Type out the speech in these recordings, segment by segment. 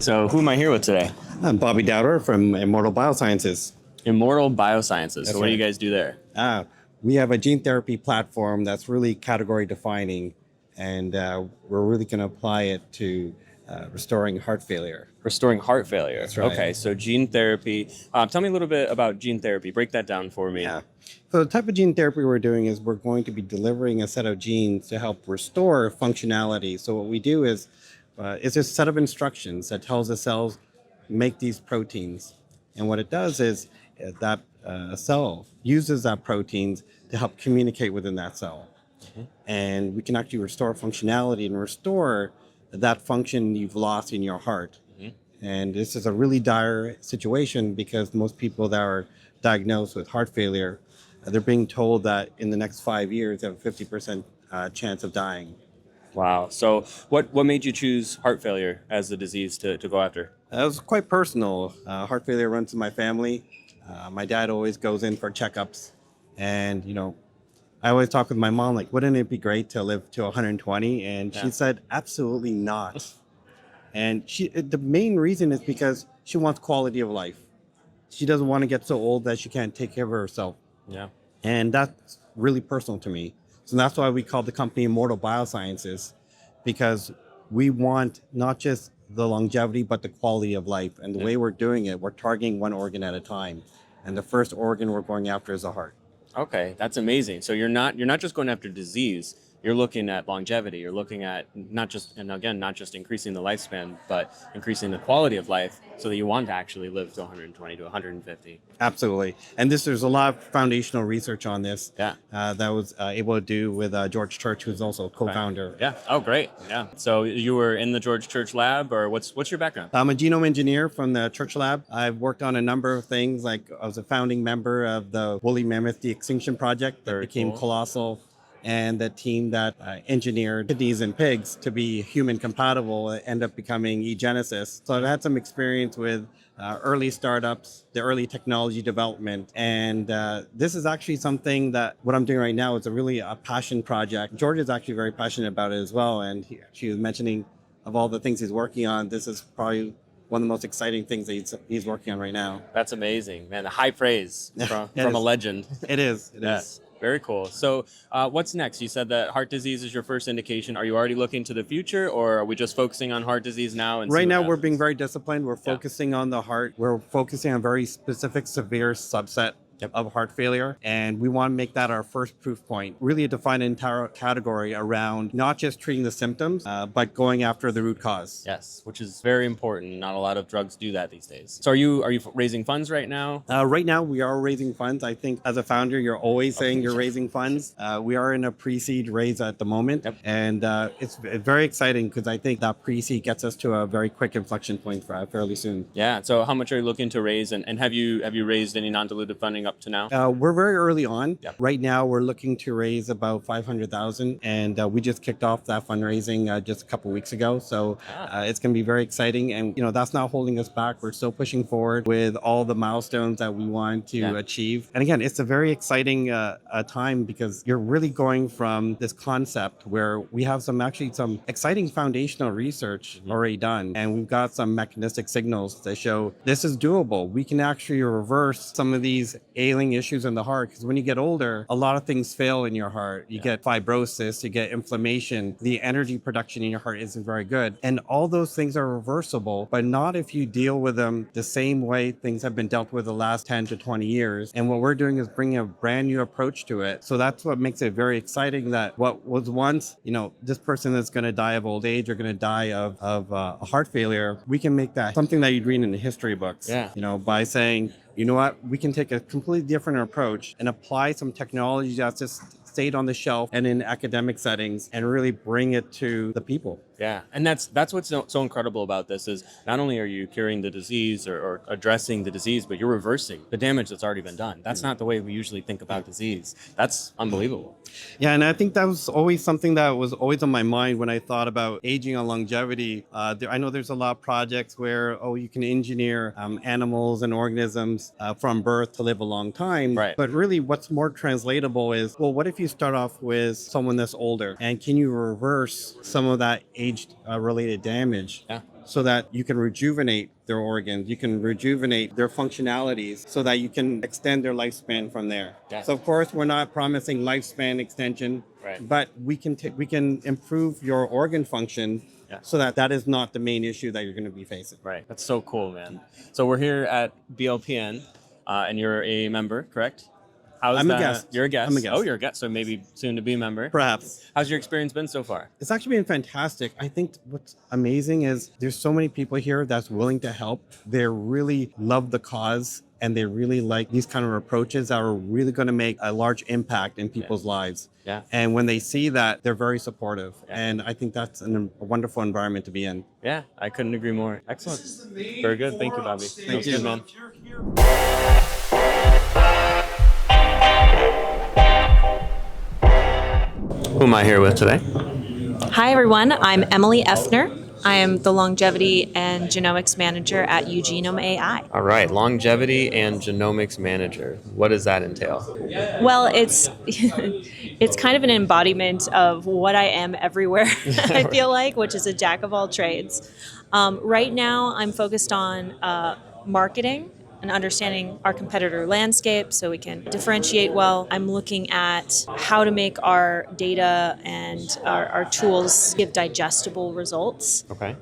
So who am I here with today? I'm 𝗍𝗵𝗹𝗺 from 𝗍𝗵𝗿𝗶𝗚 Biosciences. 𝗍𝗵𝗹𝗽 Biosciences. That's So what do you right. guys do there? We have a gene therapy platform that's really category defining, and we're really going to apply it to restoring heart failure. Restoring heart failure. That's right. Okay, so gene therapy. Tell me a little bit about gene therapy. Break that down for me. Yeah. So the type of gene therapy we're doing is we're going to be delivering a set of genes to help restore functionality. So what we do is it's a set of instructions that tells the cells make these proteins. And what it does is that cell uses that proteins to help communicate within that cell. Mm-hmm. And we can actually restore functionality and restore that function you've lost in your heart. Mm-hmm. And this is a really dire situation because most people that are diagnosed with heart failure, they're being told that in the next 5 years, they have a 50% chance of dying. Wow. So what made you choose heart failure as the disease to go after? It was quite personal. Heart failure runs in my family. My dad always goes in for checkups. And, I always talk with my mom, like, wouldn't it be great to live to 120? And she said, absolutely not. And the main reason is because she wants quality of life. She doesn't want to get so old that she can't take care of herself. Yeah. And that's really personal to me. So that's why we call the company 𝗍𝗵𝗹𝗺 Biosciences, because we want not just the longevity, but the quality of life. And the way we're doing it, we're targeting one organ at a time. And the first organ we're going after is the heart. Okay, that's amazing. So you're not just going after disease. You're looking at longevity. You're looking at not just increasing the lifespan, but increasing the quality of life so that you want to actually live to 120 to 150. Absolutely. And there's a lot of foundational research on this that was able to do with George Church, who's also a co-founder. Yeah. Oh, great. Yeah. So you were in the George Church lab, or what's your background? I'm a genome engineer from the Church lab. I've worked on a number of things, like I was a founding member of the woolly mammoth de-extinction project that became 𝗍𝗁𝗄, and the team that engineered kidneys and pigs to be human compatible end up becoming 𝗍𝗵𝗄𝗃. So I've had some experience with early startups, the early technology development. And this is actually something that what I'm doing right now is a passion project. George is actually very passionate about it as well. And she was mentioning of all the things he's working on, this is probably one of the most exciting things that he's working on right now. That's amazing, man. High praise from a legend. It is. It is. Very cool. So what's next? You said that heart disease is your first indication. Are you already looking to the future, or are we just focusing on heart disease now? Right now, we're being very disciplined. We're focusing on the heart. We're focusing on a very specific, severe subset of heart failure. And we want to make that our first proof point, really define an entire category around not just treating the symptoms, but going after the root cause. Yes, which is very important. Not a lot of drugs do that these days. So are you raising funds right now? Right now, we are raising funds. I think as a founder, you're always saying you're raising funds. We are in a pre-seed raise at the moment. And it's very exciting because I think that pre-seed gets us to a very quick inflection point fairly soon. Yeah. So how much are you looking to raise? And have you raised any non-dilutive funding up to now? We're very early on. Right now, we're looking to raise about $500,000, and we just kicked off that fundraising just a couple weeks ago. So it's going to be very exciting, and that's not holding us back. We're still pushing forward with all the milestones that we want to achieve. And again, it's a very exciting time because you're really going from this concept where we have some exciting foundational research already done, and we've got some mechanistic signals that show this is doable. We can actually reverse some of these ailing issues in the heart, because when you get older, a lot of things fail in your heart. You get fibrosis, you get inflammation, the energy production in your heart isn't very good. And all those things are reversible, but not if you deal with them the same way things have been dealt with the last 10 to 20 years. And what we're doing is bringing a brand new approach to it. So that's what makes it very exciting, that what was once, this person that's going to die of old age or going to die of a heart failure, we can make that something that you'd read in the history books, by saying, you know what, we can take a completely different approach and apply some technology that's just stayed on the shelf and in academic settings and really bring it to the people. Yeah, and that's what's so incredible about this is not only are you curing the disease or addressing the disease, but you're reversing the damage that's already been done. That's not the way we usually think about disease. That's unbelievable. Yeah, and I think that was always something that was always on my mind when I thought about aging and longevity. I know there's a lot of projects where, you can engineer animals and organisms from birth to live a long time. Right. But really what's more translatable is, well, what if you start off with someone that's older, and can you reverse some of that age age-related damage. Yeah. So that you can rejuvenate their organs, you can rejuvenate their functionalities so that you can extend their lifespan from there. Yeah. So of course, we're not promising lifespan extension, Right. but we can improve your organ function so that is not the main issue that you're going to be facing. Right. That's so cool, man. So we're here at BLPN, and you're a member, correct? I'm a guest. You're a guest. I'm a guest. Oh, you're a guest. So maybe soon to be a member. Perhaps. How's your experience been so far? It's actually been fantastic. I think what's amazing is there's so many people here that's willing to help. They really love the cause and they really like these kind of approaches that are really going to make a large impact in people's lives. Yeah. And when they see that, they're very supportive. Yeah. And I think that's a wonderful environment to be in. Yeah, I couldn't agree more. Excellent. Very good. Thank you, Bobby. Thank you. Good, man. Who am I here with today? Hi, everyone. I'm 𝗍𝗿𝗆. I am the Longevity and Genomics Manager at 𝗍𝗂𝗍𝗍𝗍. All right, longevity and genomics manager. What does that entail? Well, it's it's kind of an embodiment of what I am everywhere, I feel like, which is a jack of all trades. Right now, I'm focused on marketing and understanding our competitor landscape so we can differentiate well. I'm looking at how to make our data and our tools give digestible results. Okay.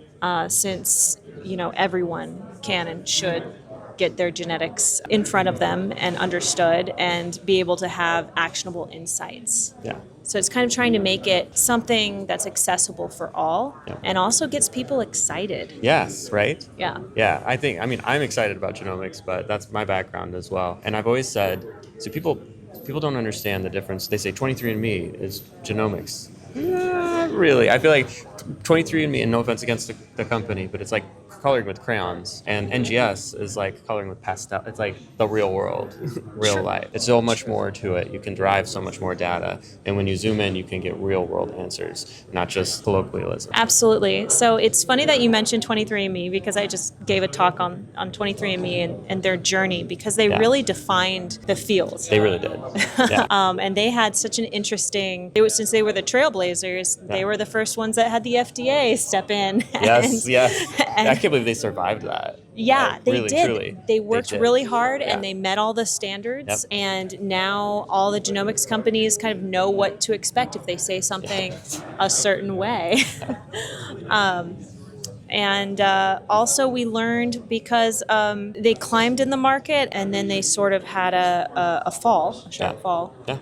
Since, everyone can and should get their genetics in front of them and understood and be able to have actionable insights. Yeah. So it's kind of trying to make it something that's accessible for all and also gets people excited. Yes, right? Yeah. Yeah, I'm excited about genomics, but that's my background as well. And I've always said, so people don't understand the difference. They say 23andMe is genomics. Not really. I feel like 23andMe, and no offense against the company, but it's like coloring with crayons, and NGS is like coloring with pastel. It's like the real world, real life. It's so much more to it. You can derive so much more data, and when you zoom in, you can get real world answers, not just colloquialism. Absolutely. So it's funny that you mentioned 23andMe because I just gave a talk on 23andMe and their journey because they really defined the field. They really did. Yeah. And they had such an interesting, since they were the trailblazers, they were the first ones that had the FDA step in. Yes, I can't believe they survived that. Yeah, like, they really, did. Truly, they worked really hard Yeah. and they met all the standards. Yep. And now all the genomics companies kind of know what to expect if they say something a certain way. And also we learned because they climbed in the market and then they sort of had a sharp fall. Yeah.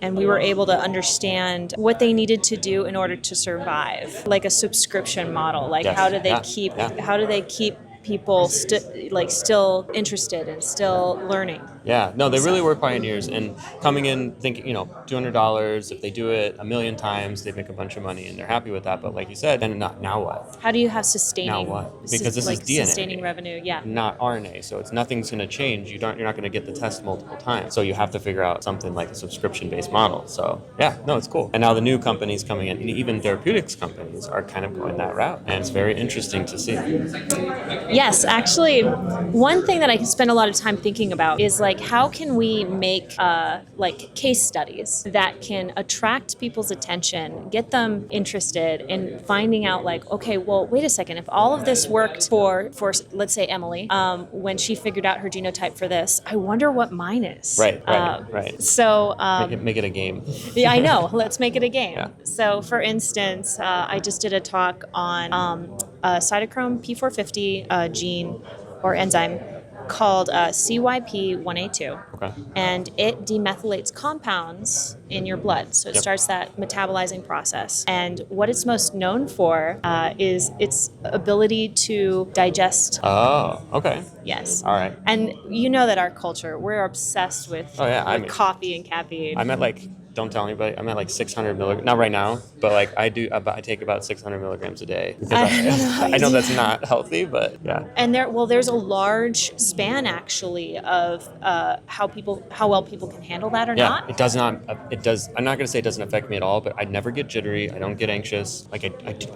And we were able to understand what they needed to do in order to survive, like a subscription model. Like how do they keep people still interested and still learning? Yeah, no, they really were pioneers, and coming in thinking, $200, if they do it 1,000,000 times, they make a bunch of money and they're happy with that. But like you said, then now what? How do you have sustaining? Now what? Because this is DNA. Sustaining revenue, yeah. Not RNA, so nothing's going to change. You're not going to get the test multiple times. So you have to figure out something like a subscription-based model. So yeah, no, it's cool. And now the new companies coming in, even therapeutics companies, are kind of going that route, and it's very interesting to see. Yes, actually, one thing that I spend a lot of time thinking about is how can we make case studies that can attract people's attention, get them interested in finding out okay, well, wait a second, if all of this worked for let's say Emily, when she figured out her genotype for this, I wonder what mine is. Right. So make it a game. Yeah, I know. Let's make it a game. Yeah. So, for instance, I just did a talk on cytochrome P450 gene or enzyme called CYP1A2. Okay. And it demethylates compounds in your blood. So it starts that metabolizing process. And what it's most known for is its ability to digest. Oh, okay. Yes. All right. And you know that our culture, we're obsessed with coffee and caffeine. I'm at don't tell anybody, I'm at 600 milligrams, not right now, but I take about 600 milligrams a day. I know that's not healthy, but yeah. And there's a large span actually of how well people can handle that or not. It does not, I'm not going to say it doesn't affect me at all, but I never get jittery, I don't get anxious, I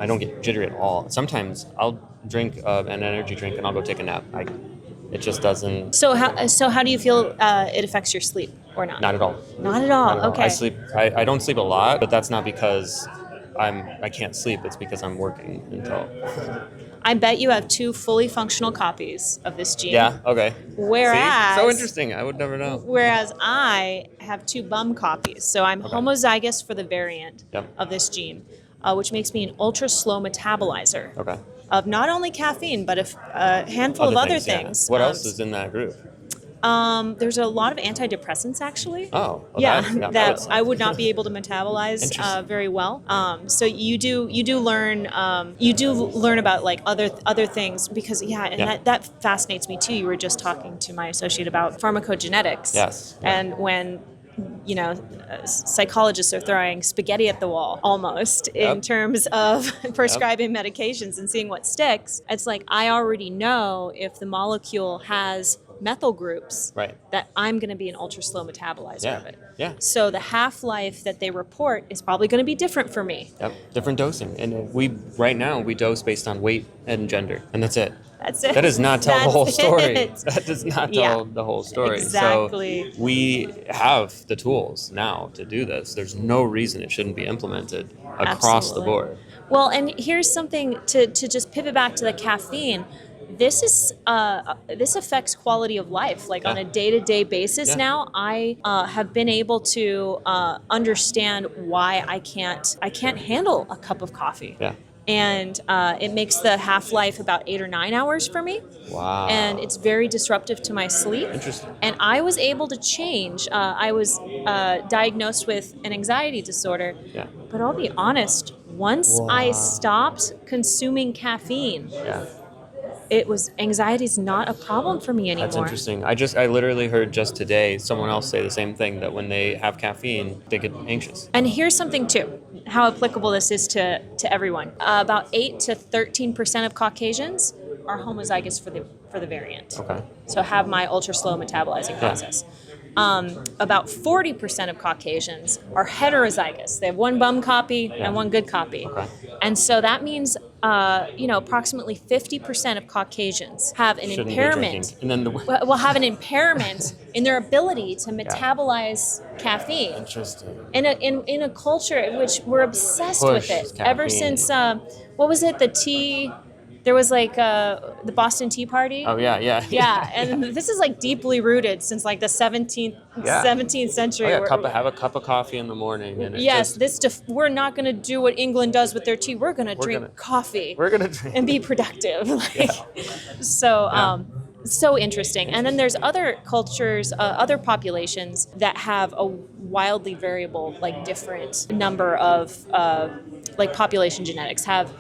don't get jittery at all. Sometimes I'll drink an energy drink and I'll go take a nap. It just doesn't. So how do you feel it affects your sleep or not? Not at all. Not at all. Not at all. Okay. I don't sleep a lot, but that's not because I can't sleep, it's because I'm working until. I bet you have 2 fully functional copies of this gene. Yeah. Okay. Whereas, See? So interesting. I would never know. Whereas I have 2 𝗵𝗏 copies. So I'm homozygous for the variant Yep. of this gene, which makes me an ultra slow metabolizer Okay. of not only caffeine, but a handful of other things. Yeah. What else is in that group? There's a lot of antidepressants, actually. Oh. Well, Yeah, that I would not be able to metabolize very well. So you do learn about like other things because that fascinates me too. You were just talking to my associate about pharmacogenetics. Yes. And when psychologists are throwing spaghetti at the wall almost in terms of prescribing medications and seeing what sticks. It's like I already know if the molecule has methyl groups, that I'm going to be an ultra slow metabolizer of it. Yeah. So the half-life that they report is probably going to be different for me. Yep. Different dosing. And right now we dose based on weight and gender, and that's it. That's it. That does not tell the whole story. It. That does not tell the whole story. Exactly. So we have the tools now to do this. There's no reason it shouldn't be implemented across the board. Well, and here's something to just pivot back to the caffeine. This affects quality of life. Like on a day-to-day basis now, I have been able to understand why I can't handle a cup of coffee. Yeah. And it makes the half-life about 8 or 9 hours for me. Wow. And it's very disruptive to my sleep. Interesting. And I was able to change. I was diagnosed with an anxiety disorder. Yeah. But I'll be honest, once I stopped consuming caffeine, anxiety's not a problem for me anymore. That's interesting. I literally heard just today someone else say the same thing, that when they have caffeine, they get anxious. And here's something too, how applicable this is to everyone. About 8 to 13% of Caucasians are homozygous for the variant. Okay. So have my ultra slow metabolizing process. About 40% of Caucasians are heterozygous. They have 1 bum copy and 1 good copy. Okay. And so that means, approximately 50% of Caucasians have an impairment. And then will have an impairment in their ability to metabolize caffeine. Interesting. In a culture in which we're obsessed with it. Caffeine. Ever since, what was it, the tea... There was like the Boston Tea Party. Oh, yeah. Yeah, and this is like deeply rooted since like the 17th century. Oh, yeah, have a cup of coffee in the morning. And we're not going to do what England does with their tea. We're going to drink coffee. We're going to drink. And be productive. So interesting. And then there's other cultures, other populations that have a wildly variable, like different number of like population genetics, have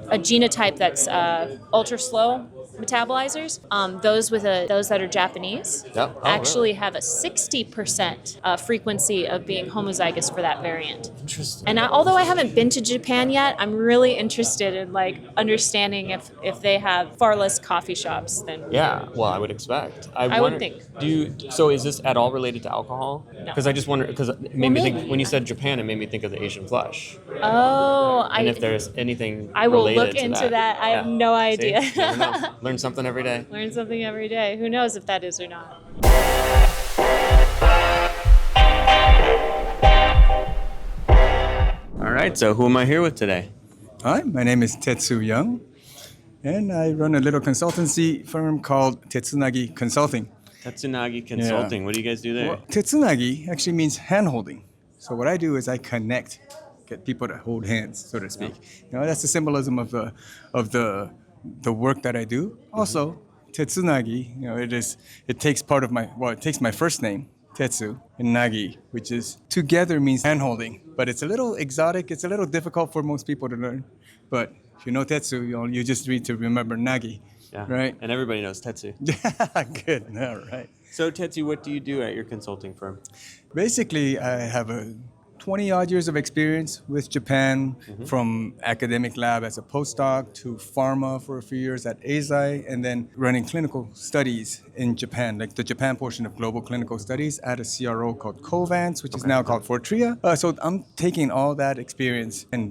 a genotype that's ultra slow metabolizers. Those that are Japanese actually have a 60% frequency of being homozygous for that variant. Interesting. And although I haven't been to Japan yet, I'm really interested in like understanding if they have far less coffee shops than. Yeah, well, I would expect. I would think. So is this at all related to alcohol? No. Because I just wonder, because it made me think, when you said Japan, it made me think of the Asian flush. Oh, and if there's anything I will related look to into that. I have no idea. See? Never know. Learn something every day. Learn something every day. Who knows if that is or not. All right, so who am I here with today? Hi, my name is Tetsu Young, and I run a little consultancy firm called Tetsunagi Consulting. Tetsunagi Consulting. Yeah. What do you guys do there? Well, Tetsunagi actually means hand-holding. So what I do is I get people to hold hands, so to speak. That's the symbolism of the work that I do. Also, Tetsunagi, it takes my first name, Tetsu, and Nagi, which is together means hand-holding. But it's a little exotic, it's a little difficult for most people to learn. But if you know Tetsu, you just need to remember Nagi, right? And everybody knows Tetsu. Good, all right. So Tetsu, what do you do at your consulting firm? Basically, I have 20-odd years of experience with Japan, from academic lab as a postdoc to pharma for a few years at Eisai, and then running clinical studies in Japan, like the Japan portion of global clinical studies at a CRO called Covance, which is now called Fortrea. So I'm taking all that experience and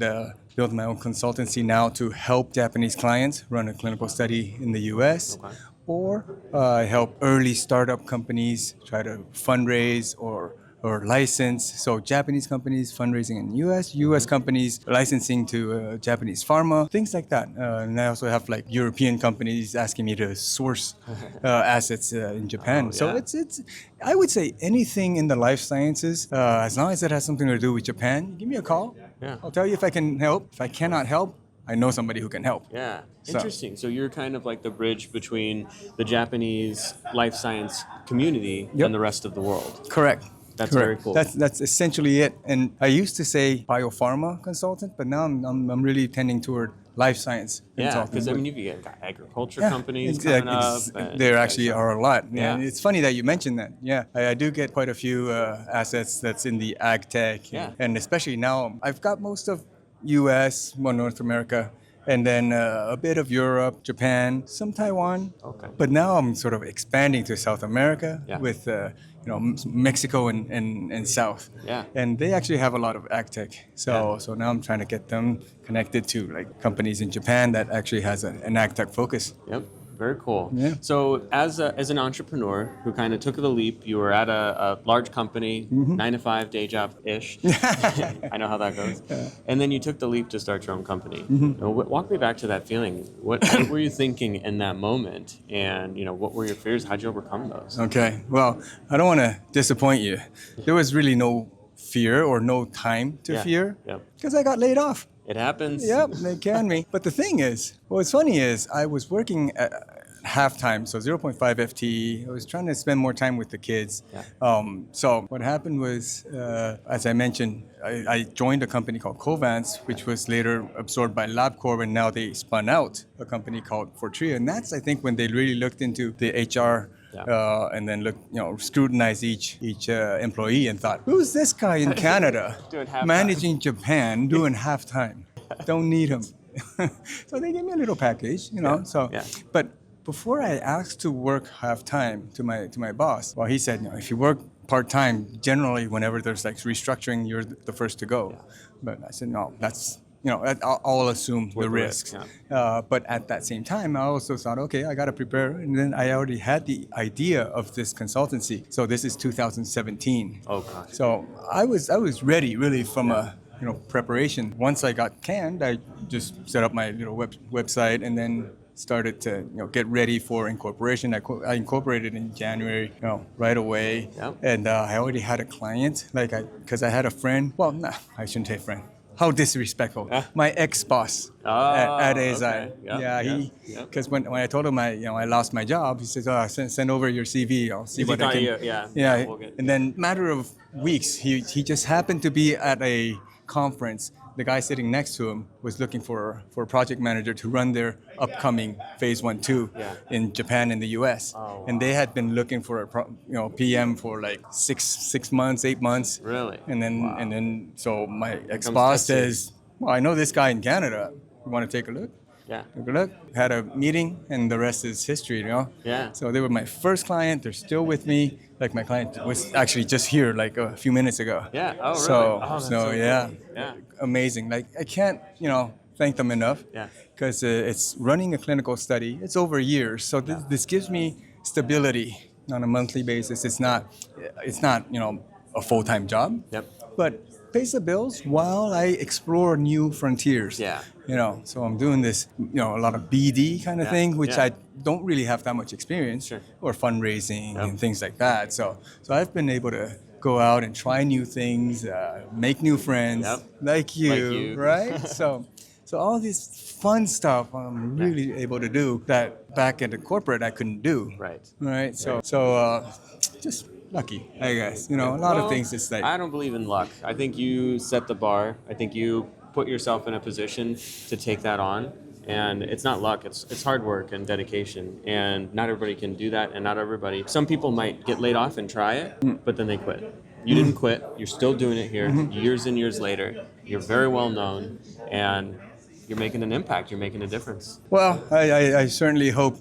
build my own consultancy now to help Japanese clients run a clinical study in the US. Or help early startup companies try to fundraise or or license. So Japanese companies fundraising in US, US companies licensing to Japanese pharma, things like that. And I also have like European companies asking me to source assets in Japan. So it's I would say anything in the life sciences, as long as it has something to do with Japan, give me a call. Yeah. I'll tell you if I can help. If I cannot help, I know somebody who can help. Yeah, So- interesting. So you're kind of like the bridge between the Japanese life science community Yep. and the rest of the world. Correct. That's very cool. That's essentially it. And I used to say biopharma consultant, but now I'm really tending toward life science Yeah, consultant. because I mean, you've got agriculture Yeah, companies exact- coming up. there actually are a lot. Yeah. And it's funny that you mentioned that. Yeah, I do get quite a few assets that's in the ag tech. Yeah. And especially now, I've got most of US, well, North America, and then a bit of Europe, Japan, some Taiwan. Okay. But now I'm sort of expanding to South America Yeah. with Mexico and South. Yeah. And they actually have a lot of ag tech. So now I'm trying to get them connected to like companies in Japan that actually has an ag tech focus. Yep. Very cool. Yeah. So as an entrepreneur who kind of took the leap, you were at a large company, 9 to 5 day job-ish. I know how that goes. And then you took the leap to start your own company. Walk me back to that feeling. What were you thinking in that moment? And what were your fears? How'd you overcome those? Okay. Well, I don't want to disappoint you. There was really no fear or no time to Yeah. fear Yep. because I got laid off. It happens. Yep, they can be. But the thing is, what's funny is I was working at halftime, so 0.5 FTE. I was trying to spend more time with the kids. Yeah. So what happened was, as I mentioned, I joined a company called 𝗀𝗿𝗄𝗺, which was later absorbed by LabCorp, and now they spun out a company called 𝗍𝗺. And that's, I think, when they really looked into the HR and then scrutinized each employee and thought, who's this guy in Canada Doing halftime. managing Japan doing halftime? Don't need him. So they gave me a little package, So, Yeah. but before I asked to work halftime to my boss, well, he said, if you work part-time, generally whenever there's like restructuring, you're the first to go. But I said, no, that's. I'll assume the risks. But at that same time, I also thought, okay, I got to prepare. And then I already had the idea of this consultancy. So this is 2017. Oh, gosh. So I was ready really from a preparation. Once I got canned, I just set up my website and then started to get ready for incorporation. I incorporated in January, right away. Yep. And I already had a client, because I had a friend. Well, nah, I shouldn't say friend. How disrespectful! My ex-boss at ASI. Okay. Yep, Because when I told him I lost my job, he says, send over your CV. I'll see what I can. We'll get- And then matter of weeks, he just happened to be at a conference. The guy sitting next to him was looking for a project manager to run their upcoming phase 1/2 in Japan and the U.S. wow. And they had been looking for a PM for like 6 months, 8 months. Really? And then so my ex-boss testing. says, well, I know this guy in Canada. You want to take a look? Yeah. Take a look. Had a meeting, and the rest is history, Yeah. So they were my first client. They're still with me. Like my client was actually just here like a few minutes ago. Yeah. Oh, really? So, That's so yeah. cool. Yeah. Amazing. Like I can't, thank them enough. Yeah. Because it's running a clinical study. It's over years. So this gives me stability on a monthly basis. It's not, a full-time job. Yep. But pays the bills while I explore new frontiers. Yeah. So I'm doing this, a lot of BD kind of thing, which yeah. I don't really have that much experience, Sure. or fundraising and things like that. So I've been able to go out and try new things, make new friends, Yep. like you, Like you. right? So all this fun stuff I'm really able to do that back at the corporate I couldn't do. Right. Right. So just lucky, I guess. A lot of things just like. I don't believe in luck. I think you set the bar. I think you put yourself in a position to take that on. And it's not luck, it's hard work and dedication. And not everybody can do that, and not everybody. Some people might get laid off and try it, but then they quit. You didn't quit, you're still doing it here, years and years later. You're very well known, and you're making an impact, you're making a difference. Well, I certainly hope,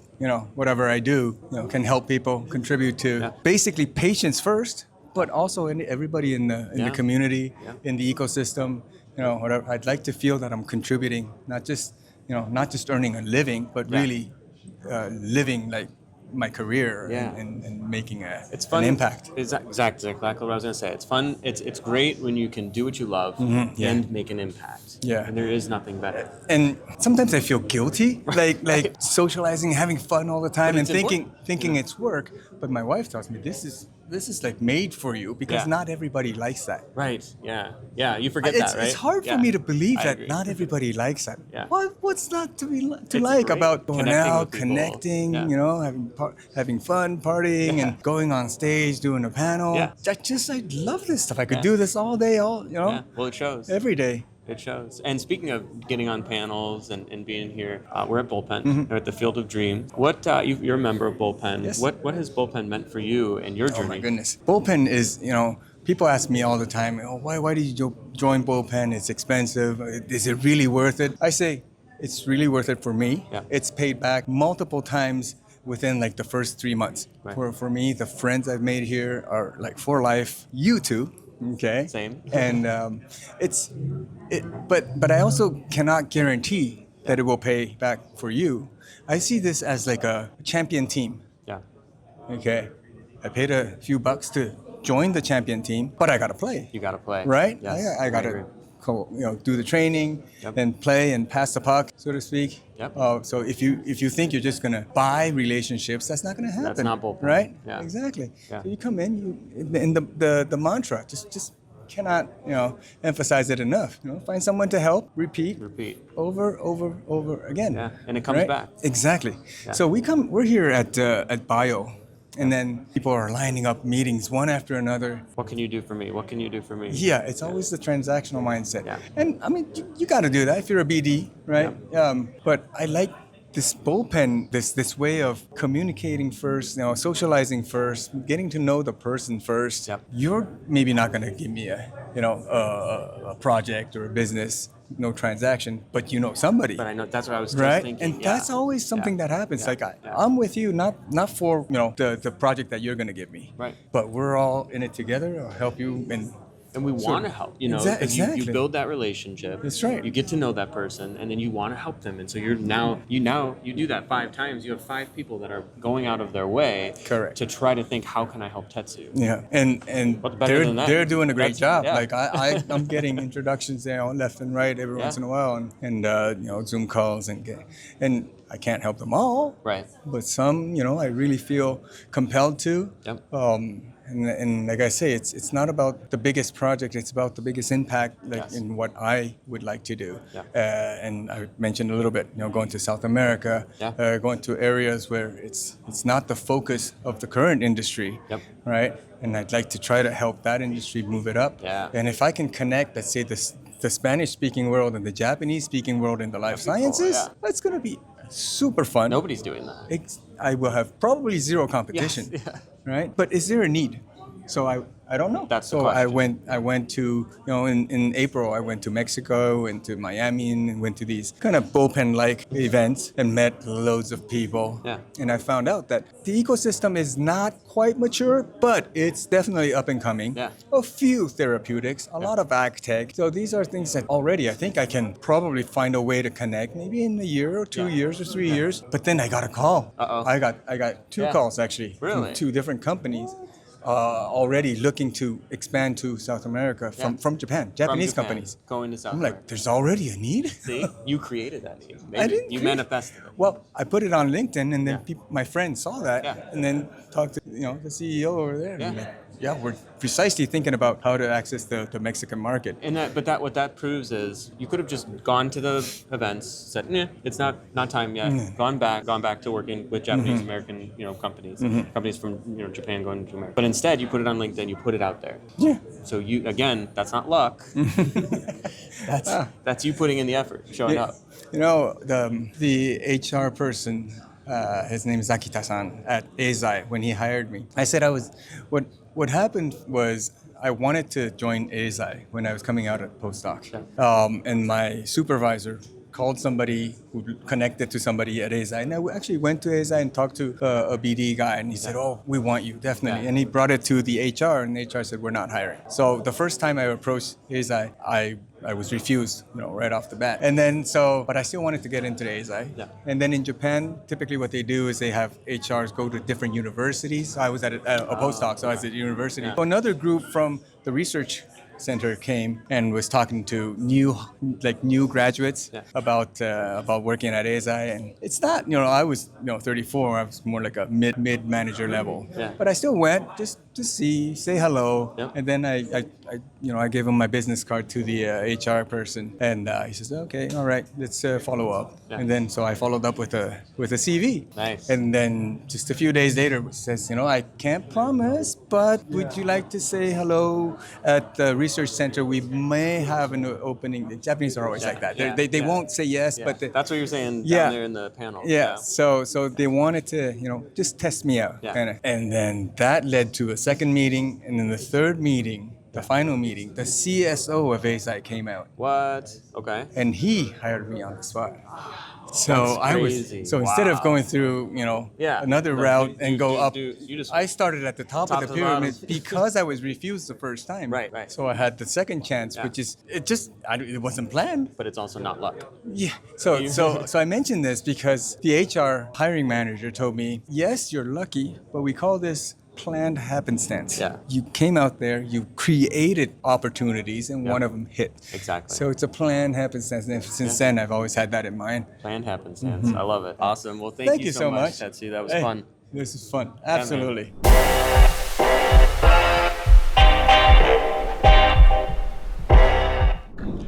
whatever I do, can help people, contribute to basically patients first, but also everybody in the community, in the ecosystem. Whatever. I'd like to feel that I'm contributing, not just earning a living, but really living like my career Yeah. and making It's fun. an impact. Exactly what I was gonna say. It's fun. It's great when you can do what you love yeah. and make an impact. Yeah. And there is nothing better. And sometimes I feel guilty, like socializing, having fun all the time, and it's thinking it's work. But my wife tells me this is like made for you because Yeah. not everybody likes that. Right. Yeah. Yeah. You forget It's, that, right? it's hard for Yeah. me to believe I that agree. not everybody likes that. Yeah. What's not to It's like great. about going Connecting out, with people. connecting, Yeah. having fun, partying, Yeah. and going on stage, doing a panel. Yeah. I love this stuff. I could Yeah. do this all day, Yeah. Well, it shows. every day. It shows. And speaking of getting on panels and being here, we're at БLPN. We're at the Field of Dream. What you're a member of БLPN. Yes. What has БLPN meant for you and your journey? Oh my goodness. БLPN is, people ask me all the time, why did you join BLPN? It's expensive. Is it really worth it? I say, it's really worth it for me. Yeah. It's paid back multiple times within like the first 3 months. Right. For me, the friends I've made here are like for life. You too. Okay. Same. And but I also cannot guarantee that it will pay back for you. I see this as like a champion team. Yeah. Okay, I paid a few bucks to join the champion team, but I gotta play. You got to play. Right? Yes. I agree. gotta do the training Yep. and play and pass the puck, so to speak. Yep. So if you think you're just gonna buy relationships, that's not gonna happen. That's not БLPN. Right? Yeah. Exactly. Yeah. So you come in, and the mantra just cannot emphasize it enough. Find someone to help. Repeat. Over again. Yeah, and it comes right? back. Exactly. Yeah. So we're here at Bio, and then people are lining up meetings one after another. What can you do for me? What can you do for me? Yeah, it's always the transactional mindset. Yeah. And I mean, you got to do that if you're a BD, right? But I like this БLPN, this way of communicating first, socializing first, getting to know the person first. Yep. You're maybe not going to give me a project or a business, no transaction, but you know somebody. But I know that's what I was just Right, thinking. and Yeah. that's always something Yeah. that happens. Yeah. Like Yeah. I'm with you, not for the project that you're gonna give me, Right. But we're all in it together. I'll help you, And we want to help, because Exactly. you build that relationship. That's right. You get to know that person, and then you want to help them. And so you do that 5 times. You have 5 people that are going out of their way Correct. to try to think, how can I help tetsu? Yeah, and What's better than that? they're doing a great That's- job. yeah. Like I'm getting introductions left and right every Yeah. once in a while, and Zoom calls and I can't help them all, Right. But some, I really feel compelled to. Yep. And like I say, it's not about the biggest project; it's about the biggest impact, Yes. in what I would like to do. Yeah. And I mentioned a little bit, going to South America, Yeah. going to areas where it's not the focus of the current industry, Yep. right? And I'd like to try to help that industry move it up. Yeah. And if I can connect, let's say, the Spanish-speaking world and the Japanese-speaking world in the life sciences, yeah. that's going to be super fun. Nobody's doing that. I will have probably zero competition, Yes, yeah. right? But is there a need? So I don't know. That's the so question. I went to in April I went to Mexico, went to Miami, and went to these kind of ~like events and met loads of people. Yeah. And I found out that the ecosystem is not quite mature, but it's definitely up and coming. Yeah. A few therapeutics, a lot of ag tech. So these are things that already I think I can probably find a way to connect, maybe in a year or 2 years or 3 years. But then I got a call. Uh-oh. I got 2 Yeah. calls actually Really? from 2 different companies. Already looking to expand to South America from Japan, From Japanese Japan, companies. going to South I'm America. like, there's already a need? See, you created that need. I didn't You create- manifested it. Well, I put it on LinkedIn, and then Yeah. my friends saw that, Yeah. and then talked to the CEO over there. Yeah. And like, yeah, we're precisely thinking about how to access the Mexican market. And what that proves is you could have just gone to the events, said, "Nah, it's not time yet." Gone back to working with Japanese American companies, companies from Japan going to America. But instead, you put it on LinkedIn, you put it out there. Yeah. So that's not luck. That's you putting in the effort, showing up. The HR person, his name is Akita-san at 𝗍𝗍𝗍𝗍, when he hired me. I said what happened was I wanted to join 𝗍𝗍𝗍𝗍 when I was coming out at postdoc. Sure. And my supervisor called somebody who connected to somebody at 𝗍𝗍. And I actually went to 𝗍𝗍 and talked to a BD guy, and he said, "Oh, we want you, definitely." Yeah. And he brought it to the HR, and HR said, "We're not hiring." So the first time I approached 𝗍𝗍, I was refused, right off the bat. And then but I still wanted to get into the 𝗍𝗍. Yeah. And then in Japan, typically what they do is they have HRs go to different universities. I was at a postdoc, so I was at university. Yeah. Another group from the research center came and was talking to new graduates about working at 𝗍𝗍, and it's not, I was 34, I was more like a mid manager level, but I still went just to say hello, and then I gave him my business card to the HR person, and he says, "Okay, all right, let's follow up." And then so I followed up with a CV. Nice. And then just a few days later, it says, "I can't promise, but would you like to say hello at the research center? We may have an opening." The Japanese are always like that. They won't say yes, but that's what you're saying down there in the panel. Yeah. So they wanted to, just test me out. Yeah. And then that led to a second meeting, and then the third meeting, the final meeting, the CSO of 𝗍𝗍 came out. What? Okay. And he hired me on the spot. So That's crazy. instead of going through, another route and go up, I started at the top of the pyramid because I was refused the first time. Right. So I had the second chance, which is, it wasn't planned. But it's also not luck. Yeah. So I mentioned this because the HR hiring manager told me, "Yes, you're lucky, but we call this planned happenstance." Yeah. You came out there, you created opportunities, and one of them hit. Exactly. So it's a planned happenstance. And since then, I've always had that in mind. Planned happenstance. I love it. Awesome. Well, thank you so much, 𝗍𝗍. That was fun. This is fun. Absolutely.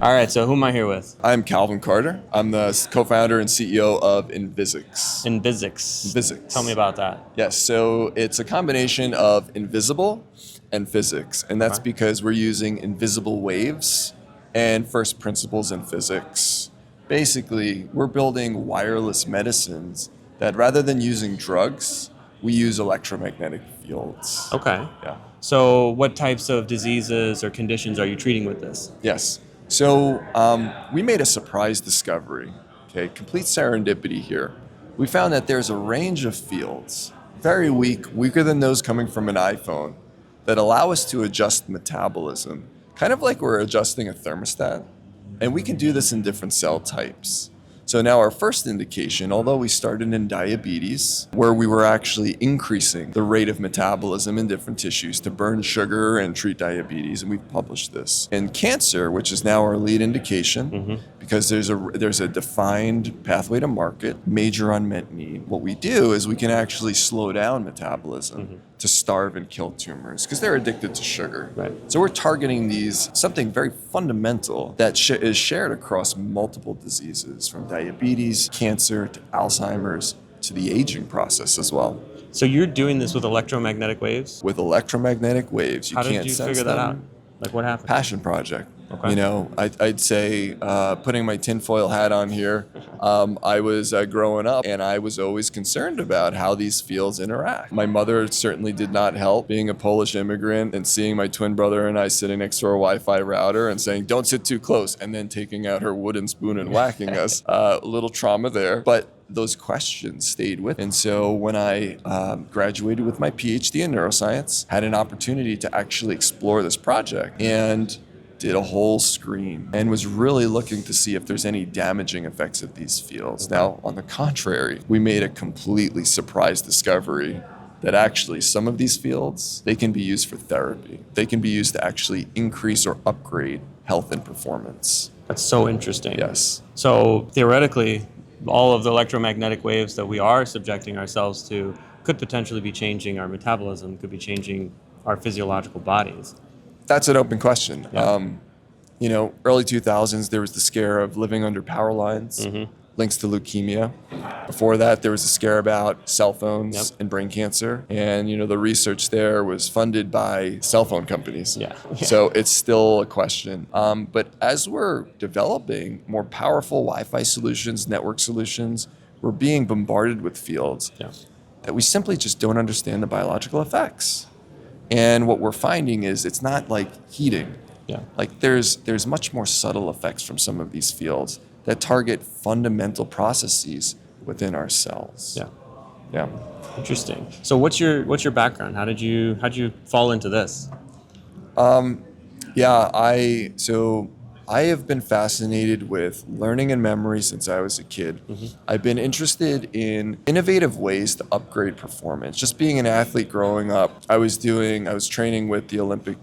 All right, so who am I here with? I'm Calvin Carter. I'm the co-founder and CEO of 𝗍𝗍. 𝗍𝗍. Tell me about that. Yes, so it's a combination of invisible and physics, and that's because we're using invisible waves and first principles in physics. Basically, we're building wireless medicines that rather than using drugs, we use electromagnetic fields. Okay. Yeah. So what types of diseases or conditions are you treating with this? Yes. So we made a surprise discovery, complete serendipity here. We found that there's a range of fields, very weaker than those coming from an iPhone, that allow us to adjust metabolism, kind of like we're adjusting a thermostat. And we can do this in different cell types. So now our first indication, although we started in diabetes, where we were actually increasing the rate of metabolism in different tissues to burn sugar and treat diabetes, and we've published this. In cancer, which is now our lead indication, because there's a defined pathway to market, major unmet need. What we do is we can actually slow down metabolism to starve and kill tumors, because they're addicted to sugar. Right. So we're targeting something very fundamental that is shared across multiple diseases, from diabetes, cancer, to Alzheimer's, to the aging process as well. So you're doing this with electromagnetic waves? With electromagnetic waves, you How can't did you sense figure that out? them. Like what happened? Passion project. Okay. I'd say putting my tinfoil hat on here, I was growing up and I was always concerned about how these fields interact. My mother certainly did not help, being a Polish immigrant and seeing my twin brother and I sitting next to our Wi-Fi router and saying, "Don't sit too close," and then taking out her wooden spoon and whacking us. A little trauma there. But those questions stayed with me. And so when I graduated with my PhD in neuroscience, had an opportunity to actually explore this project and did a whole screen and was really looking to see if there's any damaging effects of these fields. Now, on the contrary, we made a completely surprise discovery that actually some of these fields, they can be used for therapy. They can be used to actually increase or upgrade health and performance. That's so interesting. Yes. So theoretically, all of the electromagnetic waves that we are subjecting ourselves to could potentially be changing our metabolism, could be changing our physiological bodies. That's an open question. Yeah. Early 2000s, there was the scare of living under power lines, links to leukemia. Before that, there was a scare about cell phones and brain cancer. And, the research there was funded by cell phone companies. Yeah. So it's still a question. But as we're developing more powerful Wi-Fi solutions, network solutions, we're being bombarded with fields that we simply just don't understand the biological effects. And what we're finding is it's not like heating. Yeah. Like there's much more subtle effects from some of these fields that target fundamental processes within our cells. Yeah. Yeah. Interesting. So what's your background? How'd you fall into this? I have been fascinated with learning and memory since I was a kid. I've been interested in innovative ways to upgrade performance. Just being an athlete growing up, I was training with the Olympic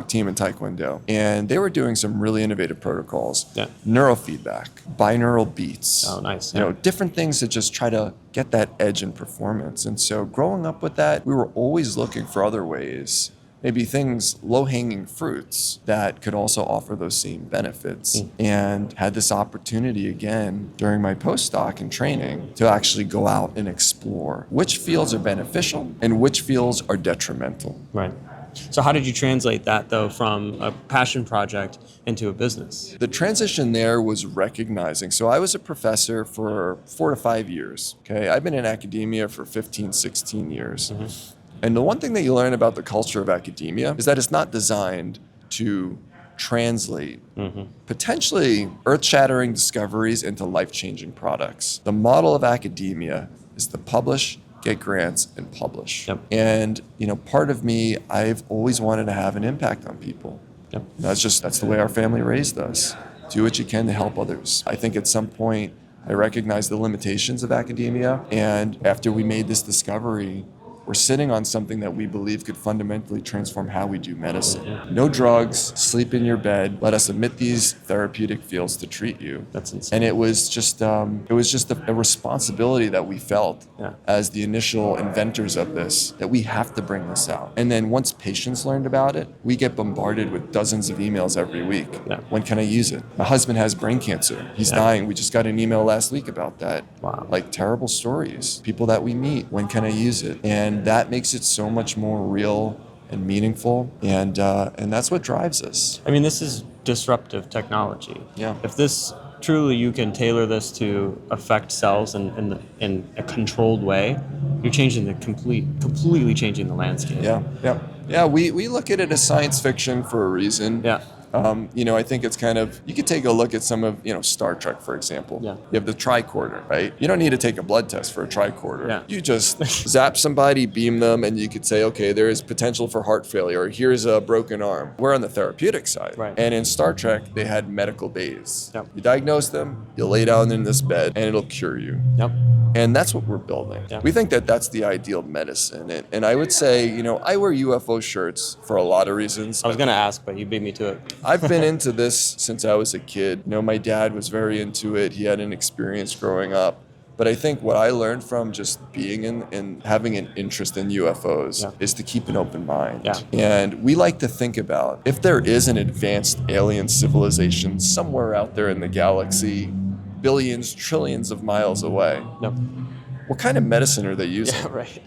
team in Taekwondo, and they were doing some really innovative protocols. Yeah. Neurofeedback, binaural beats. Oh, nice. You know, different things to just try to get that edge in performance. And so growing up with that, we were always looking for other ways, maybe things, low-hanging fruits that could also offer those same benefits. And had this opportunity again during my postdoc and training to actually go out and explore which fields are beneficial and which fields are detrimental. Right. So how did you translate that, though, from a passion project into a business? The transition there was recognizing. So I was a professor for 4 to 5 years. Okay, I've been in academia for 15, 16 years. And the one thing that you learn about the culture of academia is that it's not designed to translate potentially earth-shattering discoveries into life-changing products. The model of academia is to publish, get grants, and publish. Yep. And part of me, I've always wanted to have an impact on people. Yep. That's the way our family raised us. Do what you can to help others. I think at some point I recognized the limitations of academia, and after we made this discovery, we're sitting on something that we believe could fundamentally transform how we do medicine. No drugs, sleep in your bed, let us emit these therapeutic fields to treat you. That's insane. And it was just a responsibility that we felt as the initial inventors of this, that we have to bring this out. And then once patients learned about it, we get bombarded with dozens of emails every week. Yeah. When can I use it? My husband has brain cancer. He's dying. We just got an email last week about that. Wow. Like terrible stories. People that we meet. When can I use it? And that makes it so much more real and meaningful, and that's what drives us. I mean, this is disruptive technology. Yeah. If this truly, you can tailor this to affect cells in a controlled way, you're changing completely changing the landscape. Yeah. We look at it as science fiction for a reason. Yeah. I think it's kind of, you could take a look at some of, Star Trek, for example. Yeah. You have the tricorder, right? You don't need to take a blood test for a tricorder. Yeah. You just zap somebody, beam them, and you could say, okay, there is potential for heart failure, or here's a broken arm. We're on the therapeutic side. Right. And in Star Trek, they had medical bays. Yep. You diagnose them, you lay down in this bed, and it'll cure you. Yep. And that's what we're building. Yeah. We think that that's the ideal medicine. And I would say, I wear UFO shirts for a lot of reasons. I was going to ask, but you beat me to it. I've been into this since I was a kid. My dad was very into it. He had an experience growing up. But I think what I learned from just being in and having an interest in UFOs is to keep an open mind. Yeah. And we like to think about, if there is an advanced alien civilization somewhere out there in the galaxy, billions, trillions of miles away, Yep. what kind of medicine are they using? Yeah, right.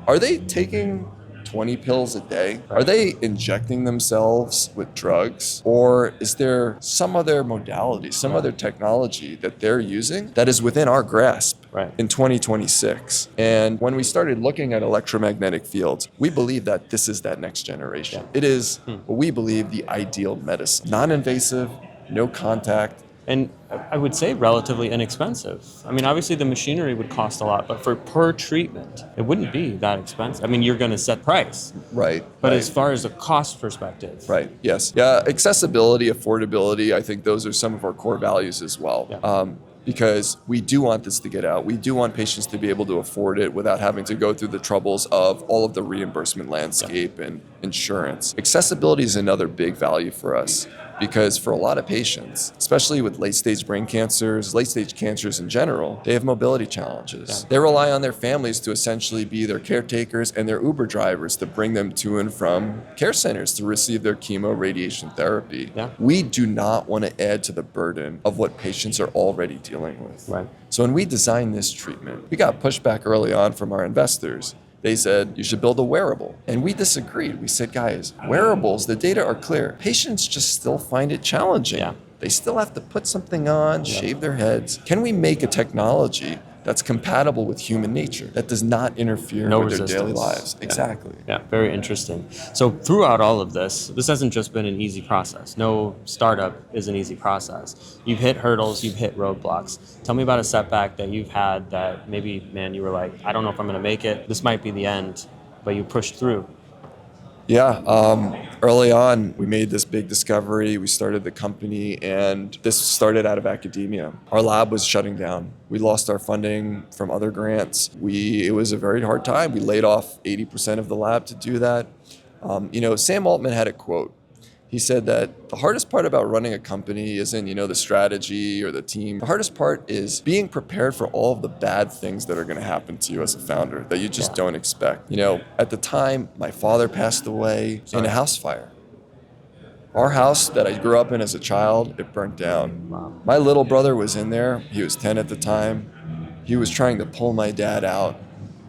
Are they taking 20 pills a day? Are they injecting themselves with drugs? Or is there some other modality, some other technology that they're using that is within our grasp in 2026? And when we started looking at electromagnetic fields, we believe that this is that next generation. It is what we believe the ideal medicine. Non-invasive, no contact. And I would say relatively inexpensive. I mean, obviously the machinery would cost a lot, but for per treatment, it wouldn't be that expensive. I mean, you're going to set price. Right. But as far as a cost perspective. Right. Yes. Yeah. Accessibility, affordability, I think those are some of our core values as well. Yeah. Because we do want this to get out. We do want patients to be able to afford it without having to go through the troubles of all of the reimbursement landscape and insurance. Accessibility is another big value for us, because for a lot of patients, especially with late-stage brain cancers, late-stage cancers in general, they have mobility challenges. Yeah. They rely on their families to essentially be their caretakers and their Uber drivers to bring them to and from care centers to receive their chemo radiation therapy. Yeah. We do not want to add to the burden of what patients are already dealing with. Right. So when we designed this treatment, we got pushback early on from our investors. They said, you should build a wearable. And we disagreed. We said, guys, wearables, the data are clear. Patients just still find it challenging. Yeah. They still have to put something on, shave their heads. Can we make a technology that's compatible with human nature, that does not interfere No with their daily resistance. lives. Yeah. Exactly. Yeah, very interesting. So throughout all of this hasn't just been an easy process. No startup is an easy process. You've hit hurdles, you've hit roadblocks. Tell me about a setback that you've had that maybe, man, you were like, I don't know if I'm going to make it. This might be the end, but you pushed through. Yeah, early on, we made this big discovery. We started the company, and this started out of academia. Our lab was shutting down. We lost our funding from other grants. It was a very hard time. We laid off 80% of the lab to do that. Sam Altman had a quote. He said that the hardest part about running a company isn't, the strategy or the team. The hardest part is being prepared for all of the bad things that are going to happen to you as a founder that you just don't expect. At the time, my father passed away in a house fire. Our house that I grew up in as a child, it burnt down. Wow. My little brother was in there. He was 10 at the time. He was trying to pull my dad out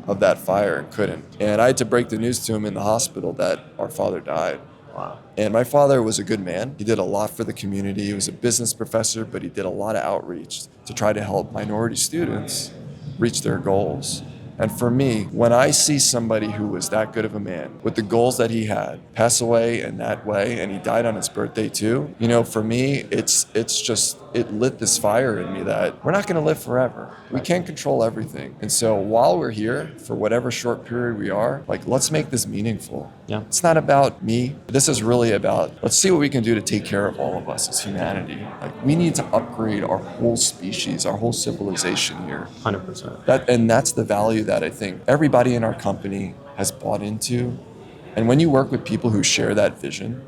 of that fire and couldn't. And I had to break the news to him in the hospital that our father died. Wow. And my father was a good man. He did a lot for the community. He was a business professor, but he did a lot of outreach to try to help minority students reach their goals. And for me, when I see somebody who was that good of a man with the goals that he had pass away in that way, and he died on his birthday too, for me, it lit this fire in me that we're not going to live forever. We can't control everything. And so while we're here for whatever short period we are, let's make this meaningful. Yeah. It's not about me. This is really about, let's see what we can do to take care of all of us as humanity. We need to upgrade our whole species, our whole civilization here. 100%. That's the value that I think everybody in our company has bought into. And when you work with people who share that vision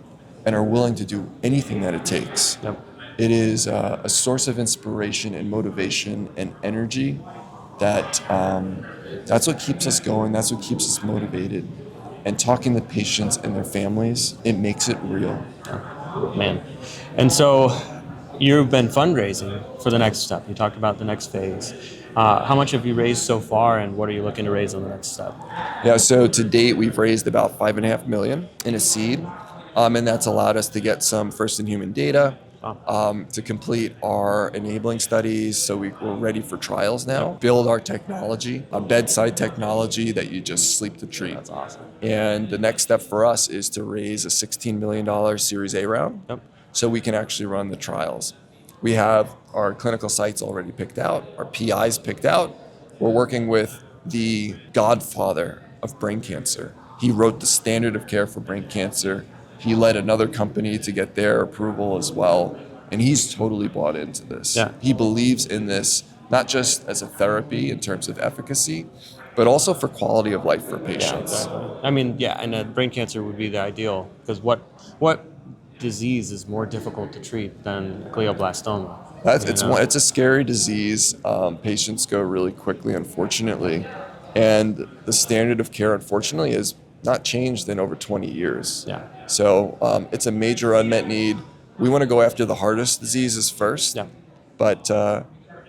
and are willing to do anything that it takes, Yep. it is a source of inspiration and motivation and energy that's what keeps us going. That's what keeps us motivated. And talking to patients and their families, it makes it real. Man. And so you've been fundraising for the next step. You talked about the next phase. How much have you raised so far, and what are you looking to raise on the next step? Yeah, so to date, we've raised about $5.5 million in a seed, and that's allowed us to get some first-in-human data, to complete our enabling studies, so we're ready for trials now, build our technology, a bedside technology that you just sleep to treat. That's awesome. And the next step for us is to raise a $16 million Series A round, so we can actually run the trials. We have our clinical sites already picked out, our PIs picked out. We're working with the godfather of brain cancer. He wrote the standard of care for brain cancer. He led another company to get their approval as well. And he's totally bought into this. Yeah. He believes in this, not just as a therapy in terms of efficacy, but also for quality of life for patients. I mean, and brain cancer would be the ideal, because what disease is more difficult to treat than glioblastoma? It's a scary disease. Patients go really quickly, unfortunately. And the standard of care, unfortunately, has not changed in over 20 years. Yeah. So it's a major unmet need. We want to go after the hardest diseases first. Yeah. But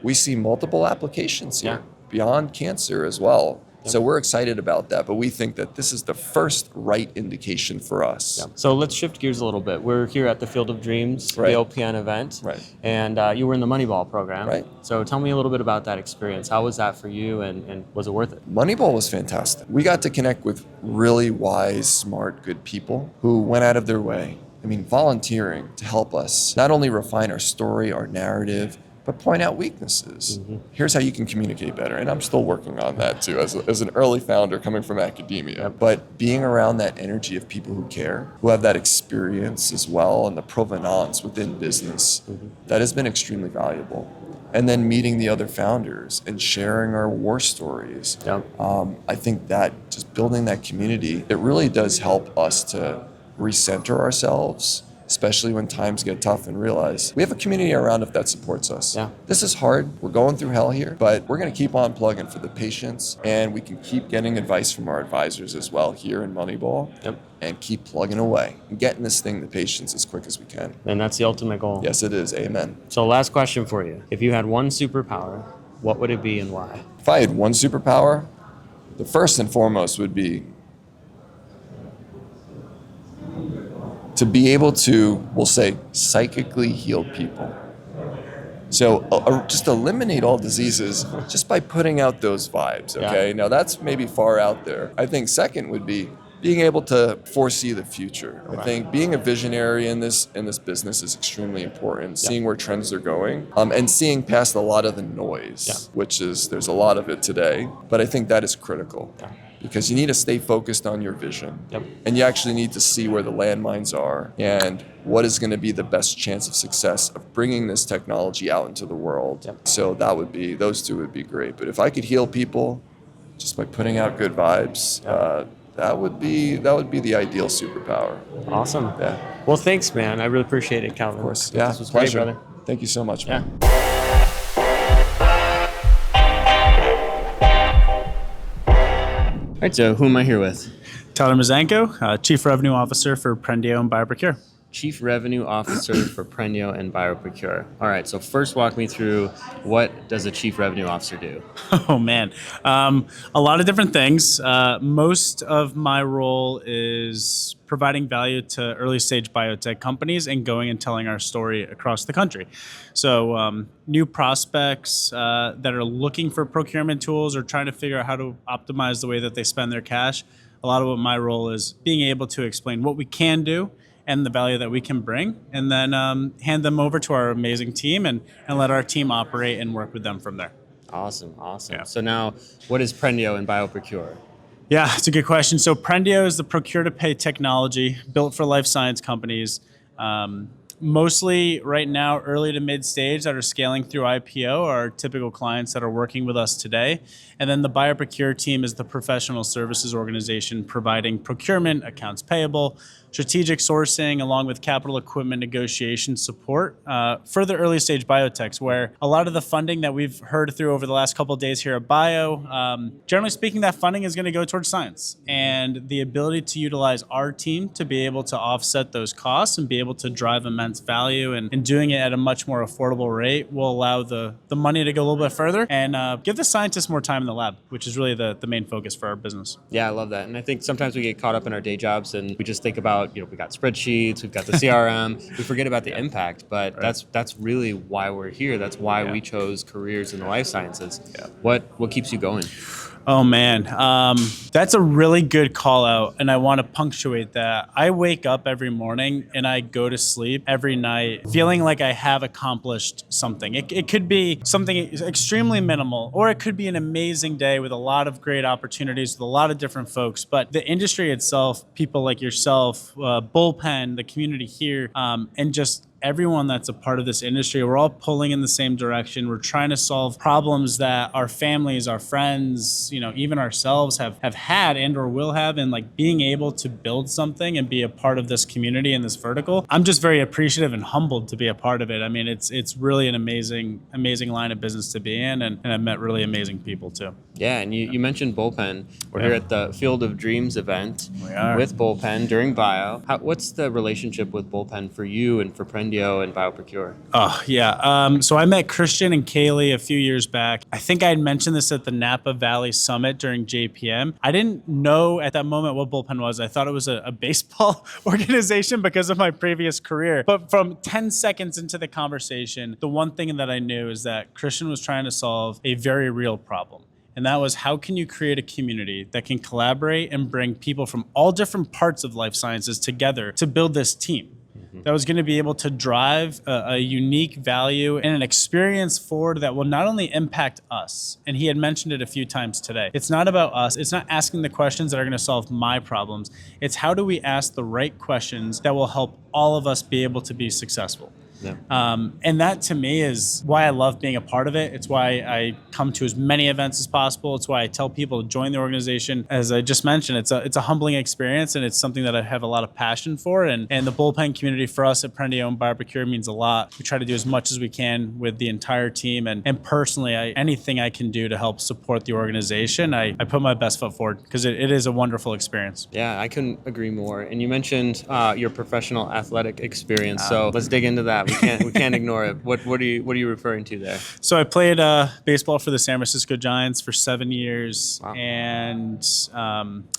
we see multiple applications here beyond cancer as well. Yeah. So we're excited about that, but we think that this is the first right indication for us. Yeah. So let's shift gears a little bit. We're here at the Field of Dreams BLPN event, and you were in the Moneyball program. Right. So tell me a little bit about that experience. How was that for you, and was it worth it? Moneyball was fantastic. We got to connect with really wise, smart, good people who went out of their way. Volunteering to help us not only refine our story, our narrative, but point out weaknesses. Mm-hmm. Here's how you can communicate better. And I'm still working on that too, as an early founder coming from academia. Yep. But being around that energy of people who care, who have that experience as well, and the provenance within business, that has been extremely valuable. And then meeting the other founders and sharing our war stories. Yep. I think that just building that community, it really does help us to recenter ourselves, especially when times get tough, and realize we have a community around us that supports us. Yeah. This is hard. We're going through hell here, but we're going to keep on plugging for the patients, and we can keep getting advice from our advisors as well here in Moneyball. Yep. And keep plugging away and getting this thing to patients as quick as we can. And that's the ultimate goal. Yes, it is. Amen. So last question for you. If you had one superpower, what would it be and why? If I had one superpower, the first and foremost would be to be able to, we'll say, psychically heal people. So just eliminate all diseases just by putting out those vibes, okay? Now that's maybe far out there. I think second would be being able to foresee the future. I think being a visionary in this business is extremely important. Seeing where trends are going, and seeing past a lot of the noise, which is there's a lot of it today. But I think that is critical because you need to stay focused on your vision, and you actually need to see where the landmines are and what is going to be the best chance of success of bringing this technology out into the world. So those two would be great. But if I could heal people just by putting out good vibes. That would be the ideal superpower. Awesome. Yeah. Well, thanks, man. I really appreciate it, Calvin. Of course. Yeah. This was Pleasure. great, brother. Thank you so much, man. All right, so who am I here with? 𝗪𝗻𝗁𝗀, Chief Revenue Officer for 𝗠𝗵𝗲𝗋 and 𝗍𝗶procure. Chief Revenue Officer for 𝗠𝗵𝗃 and 𝗍𝗶procure. All right, so first walk me through, what does a Chief Revenue Officer do? Oh man, a lot of different things. Most of my role is providing value to early stage biotech companies and going and telling our story across the country. So new prospects that are looking for procurement tools or trying to figure out how to optimize the way that they spend their cash. A lot of what my role is being able to explain what we can do and the value that we can bring, and then hand them over to our amazing team and let our team operate and work with them from there. Awesome. Yeah. So now, what is 𝗠𝗵𝗃 and 𝗍𝗶procure? Yeah, it's a good question. So 𝗠𝗵𝗃 is the procure-to-pay technology built for life science companies. Mostly right now, early to mid stage that are scaling through IPO are typical clients that are working with us today. And then the 𝗍𝗶procure team is the professional services organization providing procurement, accounts payable, strategic sourcing, along with capital equipment negotiation support for the early stage biotechs, where a lot of the funding that we've heard through over the last couple of days here at Bio, generally speaking, that funding is going to go towards science. And the ability to utilize our team to be able to offset those costs and be able to drive immense value and doing it at a much more affordable rate will allow the money to go a little bit further and give the scientists more time in the lab, which is really the main focus for our business. Yeah, I love that. And I think sometimes we get caught up in our day jobs and we just think about, we got spreadsheets, we've got the CRM, we forget about the impact, but that's really why we're here. That's why we chose careers in the life sciences. What keeps you going? Oh man, that's a really good call out, and I want to punctuate that. I wake up every morning and I go to sleep every night feeling like I have accomplished something. It could be something extremely minimal, or it could be an amazing day with a lot of great opportunities with a lot of different folks. But the industry itself, people like yourself, BLPN, the community here, and just everyone that's a part of this industry, we're all pulling in the same direction. We're trying to solve problems that our families, our friends, even ourselves have had and or will have, and like being able to build something and be a part of this community and this vertical. I'm just very appreciative and humbled to be a part of it. I mean, it's really an amazing line of business to be in, and I've met really amazing people too. Yeah, and you mentioned BLPN. We're here at the Field of Dreams event with BLPN during Bio. What's the relationship with BLPN for you and for 𝗠𝗵𝗃 and 𝗍𝗶procure? Oh, yeah. So I met Christian and 𝗂𝗁 a few years back. I think I had mentioned this at the Napa Valley Summit during JPM. I didn't know at that moment what BLPN was. I thought it was a baseball organization because of my previous career. But from 10 seconds into the conversation, the one thing that I knew is that Christian was trying to solve a very real problem. And that was, how can you create a community that can collaborate and bring people from all different parts of life sciences together to build this team that was going to be able to drive a unique value and an experience forward that will not only impact us, and he had mentioned it a few times today. It's not about us. It's not asking the questions that are going to solve my problems. It's how do we ask the right questions that will help all of us be able to be successful. Yeah. And that to me is why I love being a part of it. It's why I come to as many events as possible. It's why I tell people to join the organization. As I just mentioned, it's a humbling experience, and it's something that I have a lot of passion for. And the BLPN community for us at 𝗠𝗵𝗃 and 𝗍𝗶procure means a lot. We try to do as much as we can with the entire team. And personally, anything I can do to help support the organization, I put my best foot forward because it is a wonderful experience. Yeah, I couldn't agree more. And you mentioned your professional athletic experience. So let's dig into that. We can't ignore it. What are you referring to there? So I played baseball for the San Francisco Giants for 7 years. Wow. And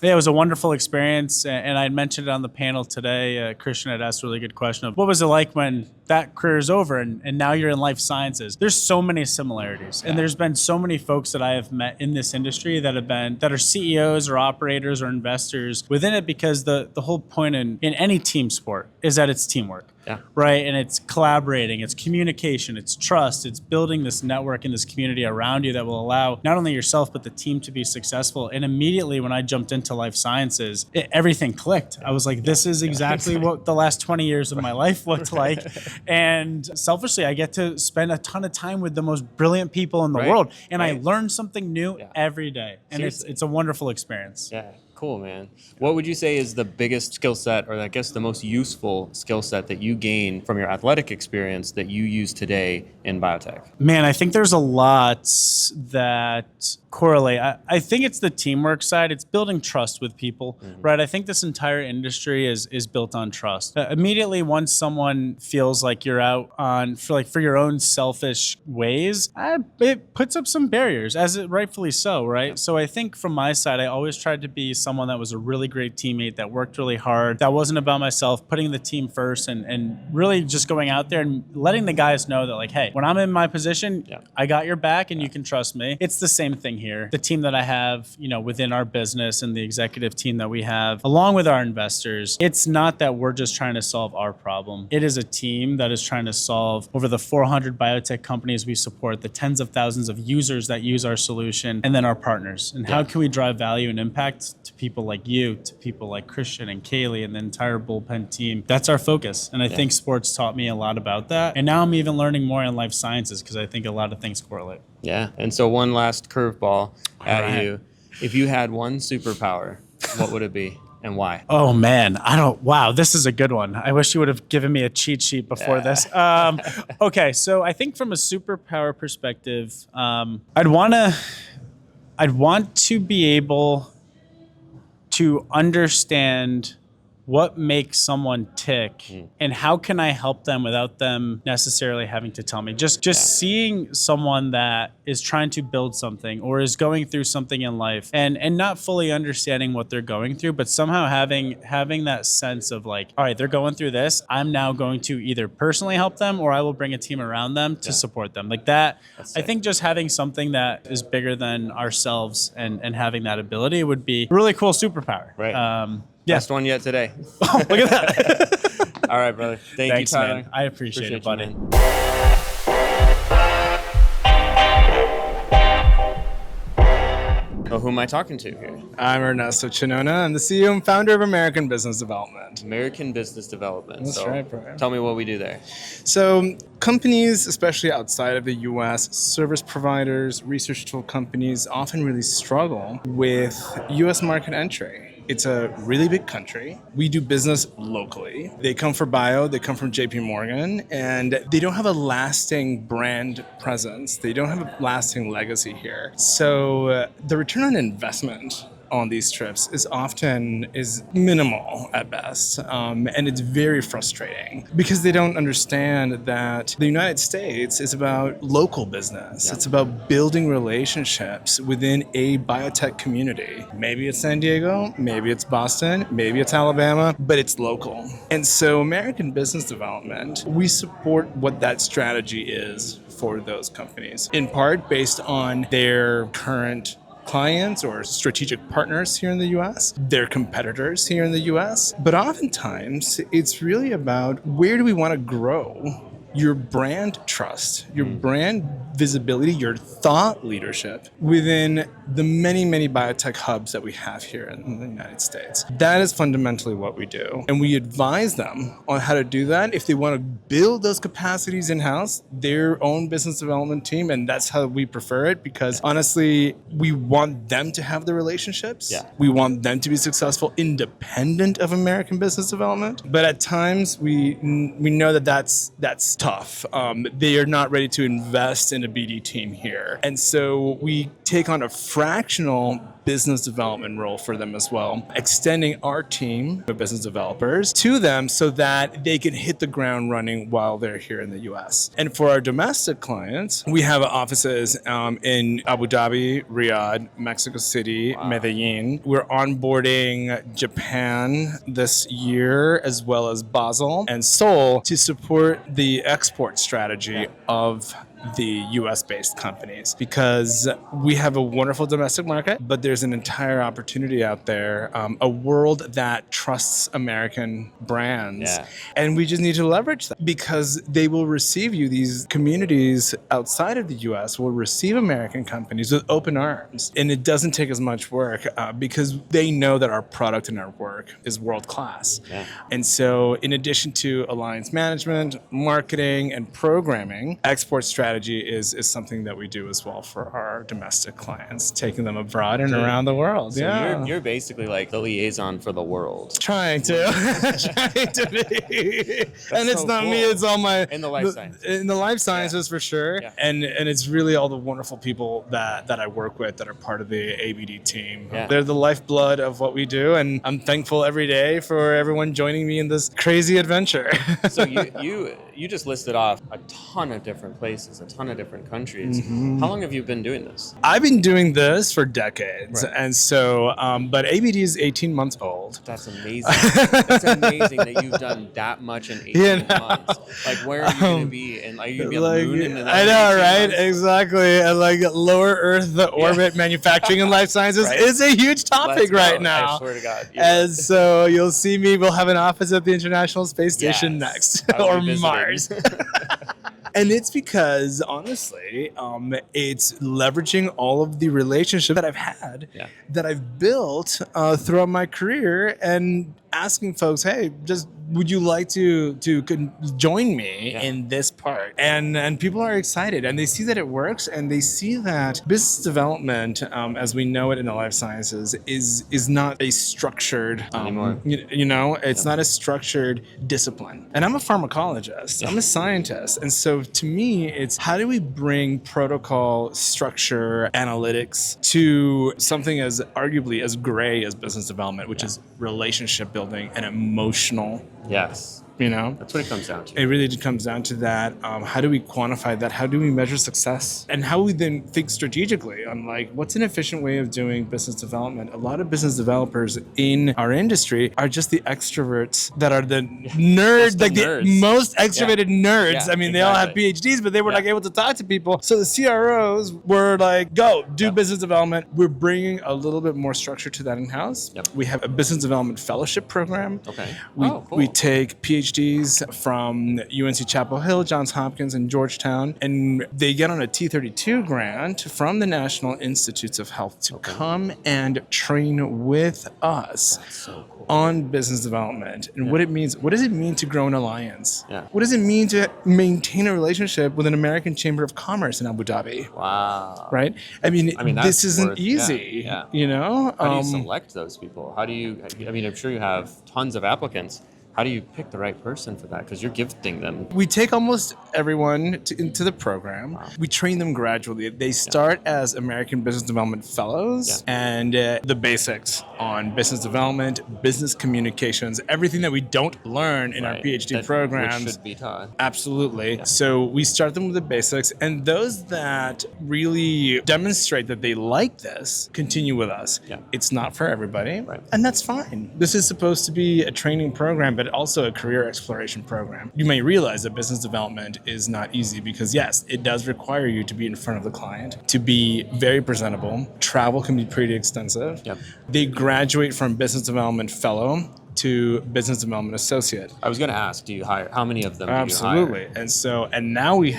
it was a wonderful experience. And I had mentioned it on the panel today. Christian had asked a really good question of what was it like when that career is over and now you're in life sciences. There's so many similarities. And there's been so many folks that I have met in this industry that are CEOs or operators or investors within it, because the whole point in any team sport is that it's teamwork. Yeah. Right. And it's collaborating, it's communication, it's trust, it's building this network and this community around you that will allow not only yourself, but the team to be successful. And immediately when I jumped into life sciences, everything clicked. I was like, this is exactly what the last 20 years of my life looked like. And selfishly, I get to spend a ton of time with the most brilliant people in the world. And I learn something new every day. And it's a wonderful experience. Yeah. Cool, man. What would you say is the biggest skill set, or I guess the most useful skill set that you gain from your athletic experience that you use today in biotech? Man, I think there's a lot that correlate. I think it's the teamwork side. It's building trust with people, right? I think this entire industry is built on trust. Immediately, once someone feels like you're out for your own selfish ways, it puts up some barriers, as it rightfully so, right? So I think from my side, I always tried to be someone that was a really great teammate, that worked really hard, that wasn't about myself, putting the team first, and really just going out there and letting the guys know that, like, hey, when I'm in my position, I got your back and you can trust me. It's the same thing here. The team that I have, within our business and the executive team that we have, along with our investors, it's not that we're just trying to solve our problem. It is a team that is trying to solve over the 400 biotech companies we support, the tens of thousands of users that use our solution, and then our partners. And how can we drive value and impact to people like you, to people like Christian and Kaylee and the entire bullpen team? That's our focus. And I think sports taught me a lot about that. And now I'm even learning more in life sciences, because I think a lot of things correlate. Yeah. And so one last curveball at you. If you had one superpower, what would it be and why? Oh, man. Wow, this is a good one. I wish you would have given me a cheat sheet before this. Okay, so I think from a superpower perspective, I'd want to be able to understand what makes someone tick and how can I help them without them necessarily having to tell me. Just seeing someone that is trying to build something or is going through something in life and not fully understanding what they're going through, but somehow having that sense of like, all right, they're going through this. I'm now going to either personally help them or I will bring a team around them to support them. Like that, I think just having something that is bigger than ourselves and having that ability would be a really cool superpower. Right. Best one yet today. Oh, look at that. All right, brother. Thanks, you, Tyler. man. I appreciate it, buddy. You, who am I talking to here? I'm Ernesto Chinona. I'm the CEO and founder of American Business Development. American Business Development. That's right, bro. Tell me what we do there. So companies, especially outside of the US, service providers, research tool companies often really struggle with US market entry. It's a really big country. We do business locally. They come for bio, they come from JP Morgan, and they don't have a lasting brand presence. They don't have a lasting legacy here. So the return on investment on these trips is minimal at best, and it's very frustrating because they don't understand that the United States is about local business. It's about building relationships within a biotech community. Maybe it's San Diego, maybe it's Boston, maybe it's Alabama, but it's local. And so American Business Development, we support what that strategy is for those companies, in part based on their current clients or strategic partners here in the US, their competitors here in the US. But oftentimes, it's really about where do we want to grow your brand trust, your brand visibility, your thought leadership within the many, many biotech hubs that we have here in the United States. That is fundamentally what we do. And we advise them on how to do that. If they want to build those capacities in-house, their own business development team, and that's how we prefer it, because honestly, we want them to have the relationships. We want them to be successful independent of American business development. But at times, we know that that's tough. They are not ready to invest in a BD team here. And so we take on a fractional business development role for them as well, extending our team of business developers to them so that they can hit the ground running while they're here in the US. And for our domestic clients, we have offices in Abu Dhabi, Riyadh, Mexico City, Medellin. We're onboarding Japan this year, as well as Basel and Seoul, to support the export strategy of the US-based companies, because we have a wonderful domestic market, but there's an entire opportunity out there, a world that trusts American brands. And we just need to leverage that, because they will receive you. These communities outside of the US will receive American companies with open arms. And it doesn't take as much work because they know that our product and our work is world-class. And so in addition to alliance management, marketing, and programming, export strategy is something that we do as well for our domestic clients, taking them abroad and around the world. So you're basically like the liaison for the world. Trying to be. And it's so not cool. me, it's all my... In the life sciences. In the life sciences, for sure. And it's really all the wonderful people that I work with that are part of the ABD team. They're the lifeblood of what we do, and I'm thankful every day for everyone joining me in this crazy adventure. So you just listed off a ton of different places, a ton of different countries. How long have you been doing this? I've been doing this for decades. And so, but ABD is 18 months old. That's amazing. That's amazing that you've done that much in 18 months. Like, where are you going to be? And are you going to be on the moon in the next I know, 18 right? months? Exactly. And like lower Earth orbit manufacturing and life sciences is a huge topic right now. I swear to God. And so you'll see me, we'll have an office at the International Space Station next, or Mars. And it's because, honestly, it's leveraging all of the relationships that I've had, that I've built throughout my career, and asking folks, hey, just would you like to join me in this part? And people are excited, and they see that it works, and they see that business development, as we know it in the life sciences, is not a structured anymore. It's not a structured discipline. And I'm a pharmacologist. I'm a scientist, and so to me, it's how do we bring protocol, structure, analytics to something as arguably as gray as business development, which is relationship building and emotional. That's what it comes down to. It really comes down to that. How do we quantify that? How do we measure success? And how we then think strategically on like, what's an efficient way of doing business development? A lot of business developers in our industry are just the extroverts that are the nerds, the most extroverted nerds. I mean, they all have PhDs, but they were like able to talk to people. So the CROs were like, go do business development. We're bringing a little bit more structure to that in-house. We have a business development fellowship program. We take PhDs from UNC Chapel Hill, Johns Hopkins, and Georgetown, and they get on a T32 grant from the National Institutes of Health to come and train with us on business development and what it means. What does it mean to grow an alliance? What does it mean to maintain a relationship with an American Chamber of Commerce in Abu Dhabi? Right? I mean this isn't easy. How do you select those people? How do you? I mean, I'm sure you have tons of applicants. How do you pick the right person for that? Because you're gifting them. We take almost everyone into the program. We train them gradually. They start as American Business Development Fellows, and the basics on business development, business communications, everything that we don't learn in our PhD programs. Which should be taught. Absolutely. So we start them with the basics, and those that really demonstrate that they like this continue with us. It's not for everybody, and that's fine. This is supposed to be a training program, but also a career exploration program. You may realize that business development is not easy because, yes, it does require you to be in front of the client, to be very presentable. Travel can be pretty extensive. They graduate from business development fellow to business development associate. I was going to ask, do you hire? How many of them do you hire? Absolutely. And now we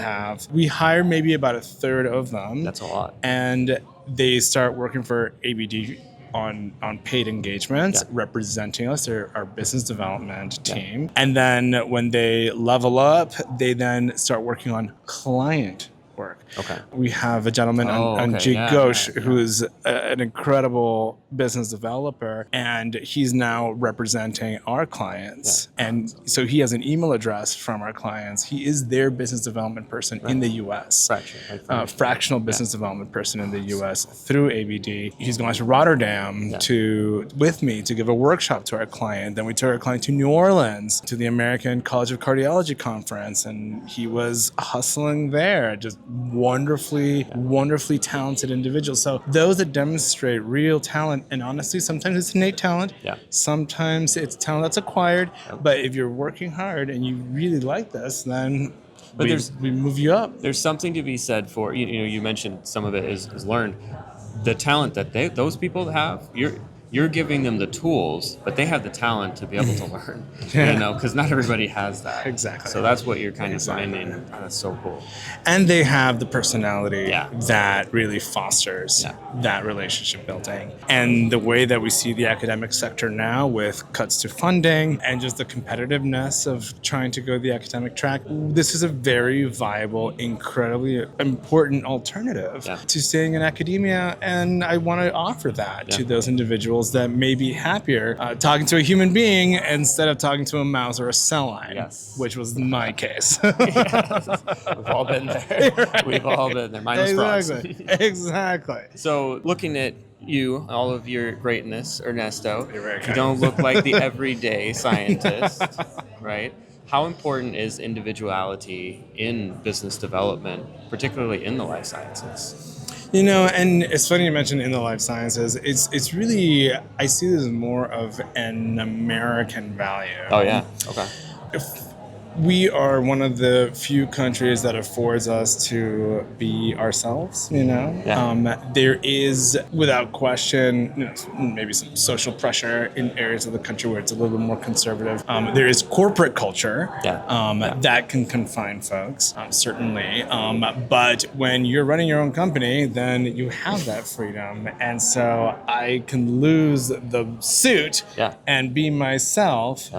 hire maybe about a third of them. That's a lot. And they start working for ABD on paid engagements, representing us, our business development team. And then when they level up, they then start working on client work. Okay. We have a gentleman, 𝗠𝗫𝗿𝗺 who's an incredible business developer, and he's now representing our clients. And so he has an email address from our clients. He is their business development person in the U.S. Fractional business development person in the U.S. through ABD. He's going to Rotterdam with me to give a workshop to our client. Then we took our client to New Orleans to the American College of Cardiology conference, and he was hustling there. Just wonderfully talented individuals. So those that demonstrate real talent, and honestly, sometimes it's innate talent. Sometimes it's talent that's acquired. But if you're working hard and you really like this, then we move you up. There's something to be said for, you mentioned some of it is learned. The talent that those people have, you're giving them the tools, but they have the talent to be able to learn, because not everybody has that. Exactly. So that's what you're kind of finding. That's so cool. And they have the personality that really fosters that relationship building. And the way that we see the academic sector now with cuts to funding and just the competitiveness of trying to go the academic track, this is a very viable, incredibly important alternative to staying in academia. And I want to offer that to those individuals that may be happier talking to a human being instead of talking to a mouse or a cell line, which was my case. We've all been there. We've all been there. Minus frogs. Exactly. So looking at you, all of your greatness, Ernesto, you don't look like the everyday scientist, right? How important is individuality in business development, particularly in the life sciences? And it's funny you mentioned in the life sciences. It's really, I see this as more of an American value. Oh, yeah. Okay. We are one of the few countries that affords us to be ourselves, There is, without question, maybe some social pressure in areas of the country where it's a little bit more conservative. There is corporate culture that can confine folks, certainly. But when you're running your own company, then you have that freedom. And so I can lose the suit and be myself.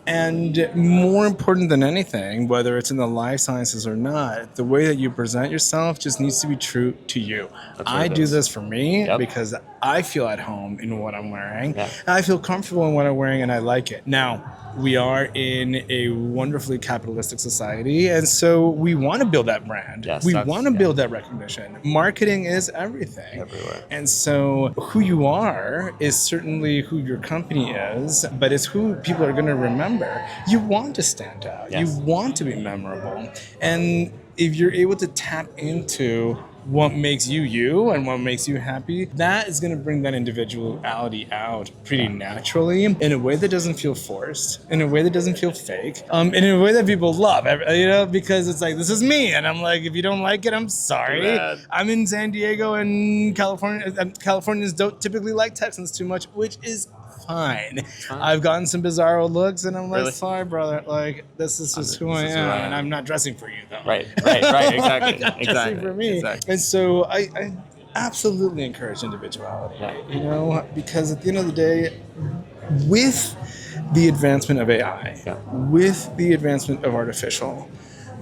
And more important than anything, whether it's in the life sciences or not, the way that you present yourself just needs to be true to you. I do this for me because I feel at home in what I'm wearing. And I feel comfortable in what I'm wearing, and I like it. Now, we are in a wonderfully capitalistic society, and so we want to build that brand. We want to build that recognition. Marketing is everything. Everywhere. And so who you are is certainly who your company is, but it's who people are going to remember. You want to stand out. You want to be memorable. And if you're able to tap into what makes you you and what makes you happy, that is going to bring that individuality out pretty naturally in a way that doesn't feel forced, in a way that doesn't feel fake, in a way that people love, because it's like, this is me. And I'm like, if you don't like it, I'm sorry. I'm in San Diego and California. Californians don't typically like Texans too much, which is fine. I've gotten some bizarro looks, and I'm like, sorry, brother. Like, this is just who I am, and I'm not dressing for you, though. Right. Exactly. Dressing for me. And so I absolutely encourage individuality, because at the end of the day, with the advancement of AI, with the advancement of artificial,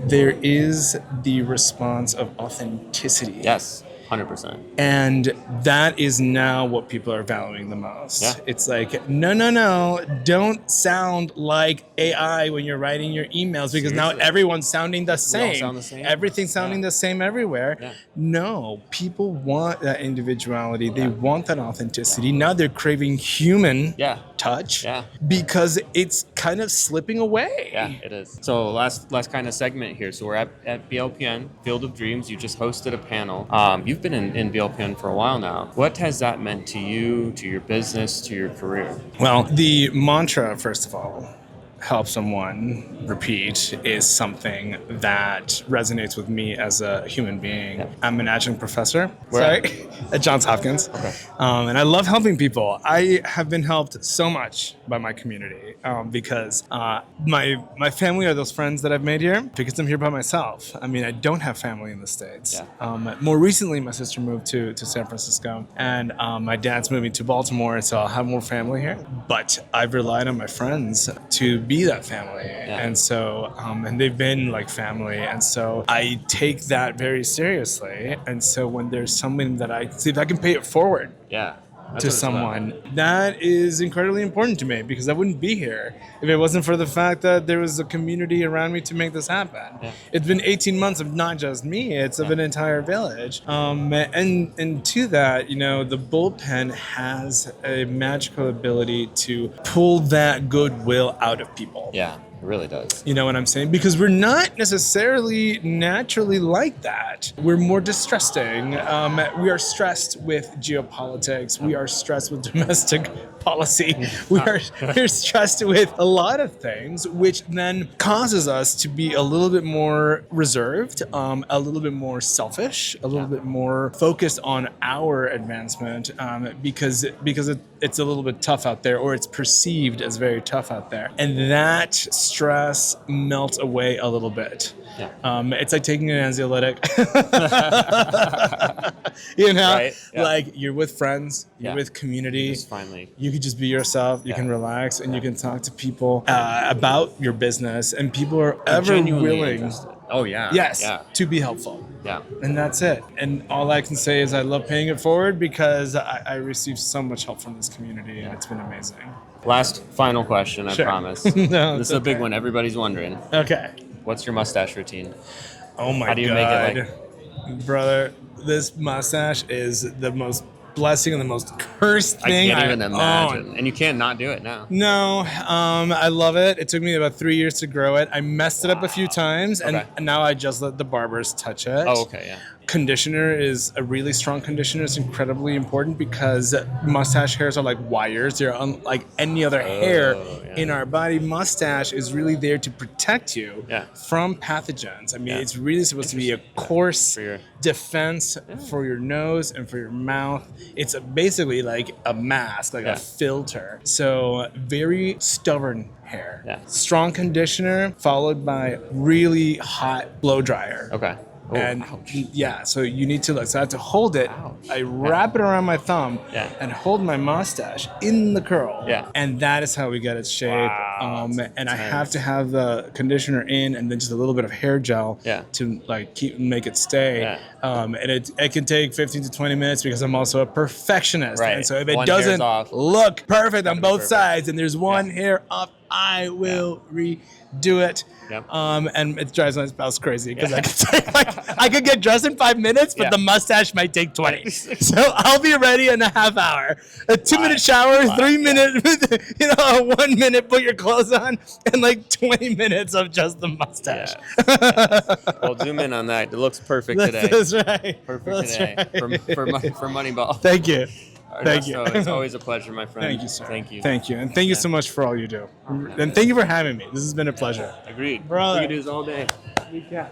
there is the response of authenticity. Yes. 100%. And that is now what people are valuing the most. It's like, no, don't sound like AI when you're writing your emails, because now everyone's sounding the same. We all sound the same. Everything's sounding the same everywhere. No, people want that individuality. They want that authenticity. Now they're craving human touch because it's kind of slipping away. Yeah, it is. So last kind of segment here. So we're at BLPN, Field of Dreams. You just hosted a panel. You've been in BLPN for a while now. What has that meant to you, to your business, to your career? Well, the mantra, first of all, help someone repeat, is something that resonates with me as a human being. I'm an adjunct professor at Johns Hopkins. And I love helping people. I have been helped so much by my community because my family are those friends that I've made here because I'm here by myself. I mean, I don't have family in the States. More recently, my sister moved to San Francisco, and my dad's moving to Baltimore, so I'll have more family here. But I've relied on my friends to be be that family. And so, and they've been like family. And so I take that very seriously. And so when there's something that I see if I can pay it forward to someone, that is incredibly important to me, because I wouldn't be here if it wasn't for the fact that there was a community around me to make this happen. It's been 18 months of not just me, it's of an entire village. And to that, you know, the bullpen has a magical ability to pull that goodwill out of people. Yeah, it really does. You know what I'm saying? Because we're not necessarily naturally like that. We're more distrusting. We are stressed with geopolitics. We are stressed with domestic policy. We're stressed with a lot of things, which then causes us to be a little bit more reserved, a little bit more selfish, a little bit more focused on our advancement, because it's a little bit tough out there, or it's perceived as very tough out there. And that stress melts away a little bit. It's like taking an anxiolytic. You know, Right? like you're with friends, you're with community. Just finally. You can just be yourself. You can relax, and you can talk to people about your business, and people are ever Genuinely willing. interested. Oh yeah. Yes, Yeah. to be helpful. Yeah. And that's it. And all I can say is I love paying it forward, because I received so much help from this community, and it's been amazing. Last final question, I Sure. promise. No, This it's is a big okay. one. Everybody's wondering. Okay. What's your mustache routine? Oh my How do you God. make it Brother, this mustache is the most blessing and the most cursed thing. I can't even imagine. own. And you can't not do it now. No, I love it. It took me about 3 years to grow it. I messed it up a few times, and now I just let the barbers touch it. Oh, okay, yeah. Conditioner is a really strong conditioner. It's incredibly important, because mustache hairs are like wires. They're unlike any other hair in our body. Mustache is really there to protect you from pathogens. I mean, it's really supposed to be a course defense for your nose and for your mouth. It's basically like a mask, like a filter. So very stubborn hair. Strong conditioner followed by really hot blow dryer. Okay. Oh, And ouch. yeah, so you need to so I have to hold it. I wrap it around my thumb and hold my mustache in the curl. And that is how we get it shaved. And I have to have the conditioner in, and then just a little bit of hair gel to like make it stay. And it can take 15 to 20 minutes, because I'm also a perfectionist. Right. And so if it One hair's doesn't off. look perfect on both perfect. sides, and there's one hair off, I will redo it. And it drives my spouse crazy, because I could get dressed in 5 minutes, but the mustache might take 20. So I'll be ready in a half hour. A 2-minute shower, 3-minute, a 1 minute put your clothes on, and like 20 minutes of just the mustache. Well, zoom in on that. It looks perfect today. That's right. Perfect today. Right. For Moneyball. Thank you. Thank you. Ernesto, it's always a pleasure, my friend. Thank you, sir. Thank you. Thank you. And thank you so much for all you do. And thank you for having me. This has been a pleasure. Agreed. Brother. We could do this all day. We can.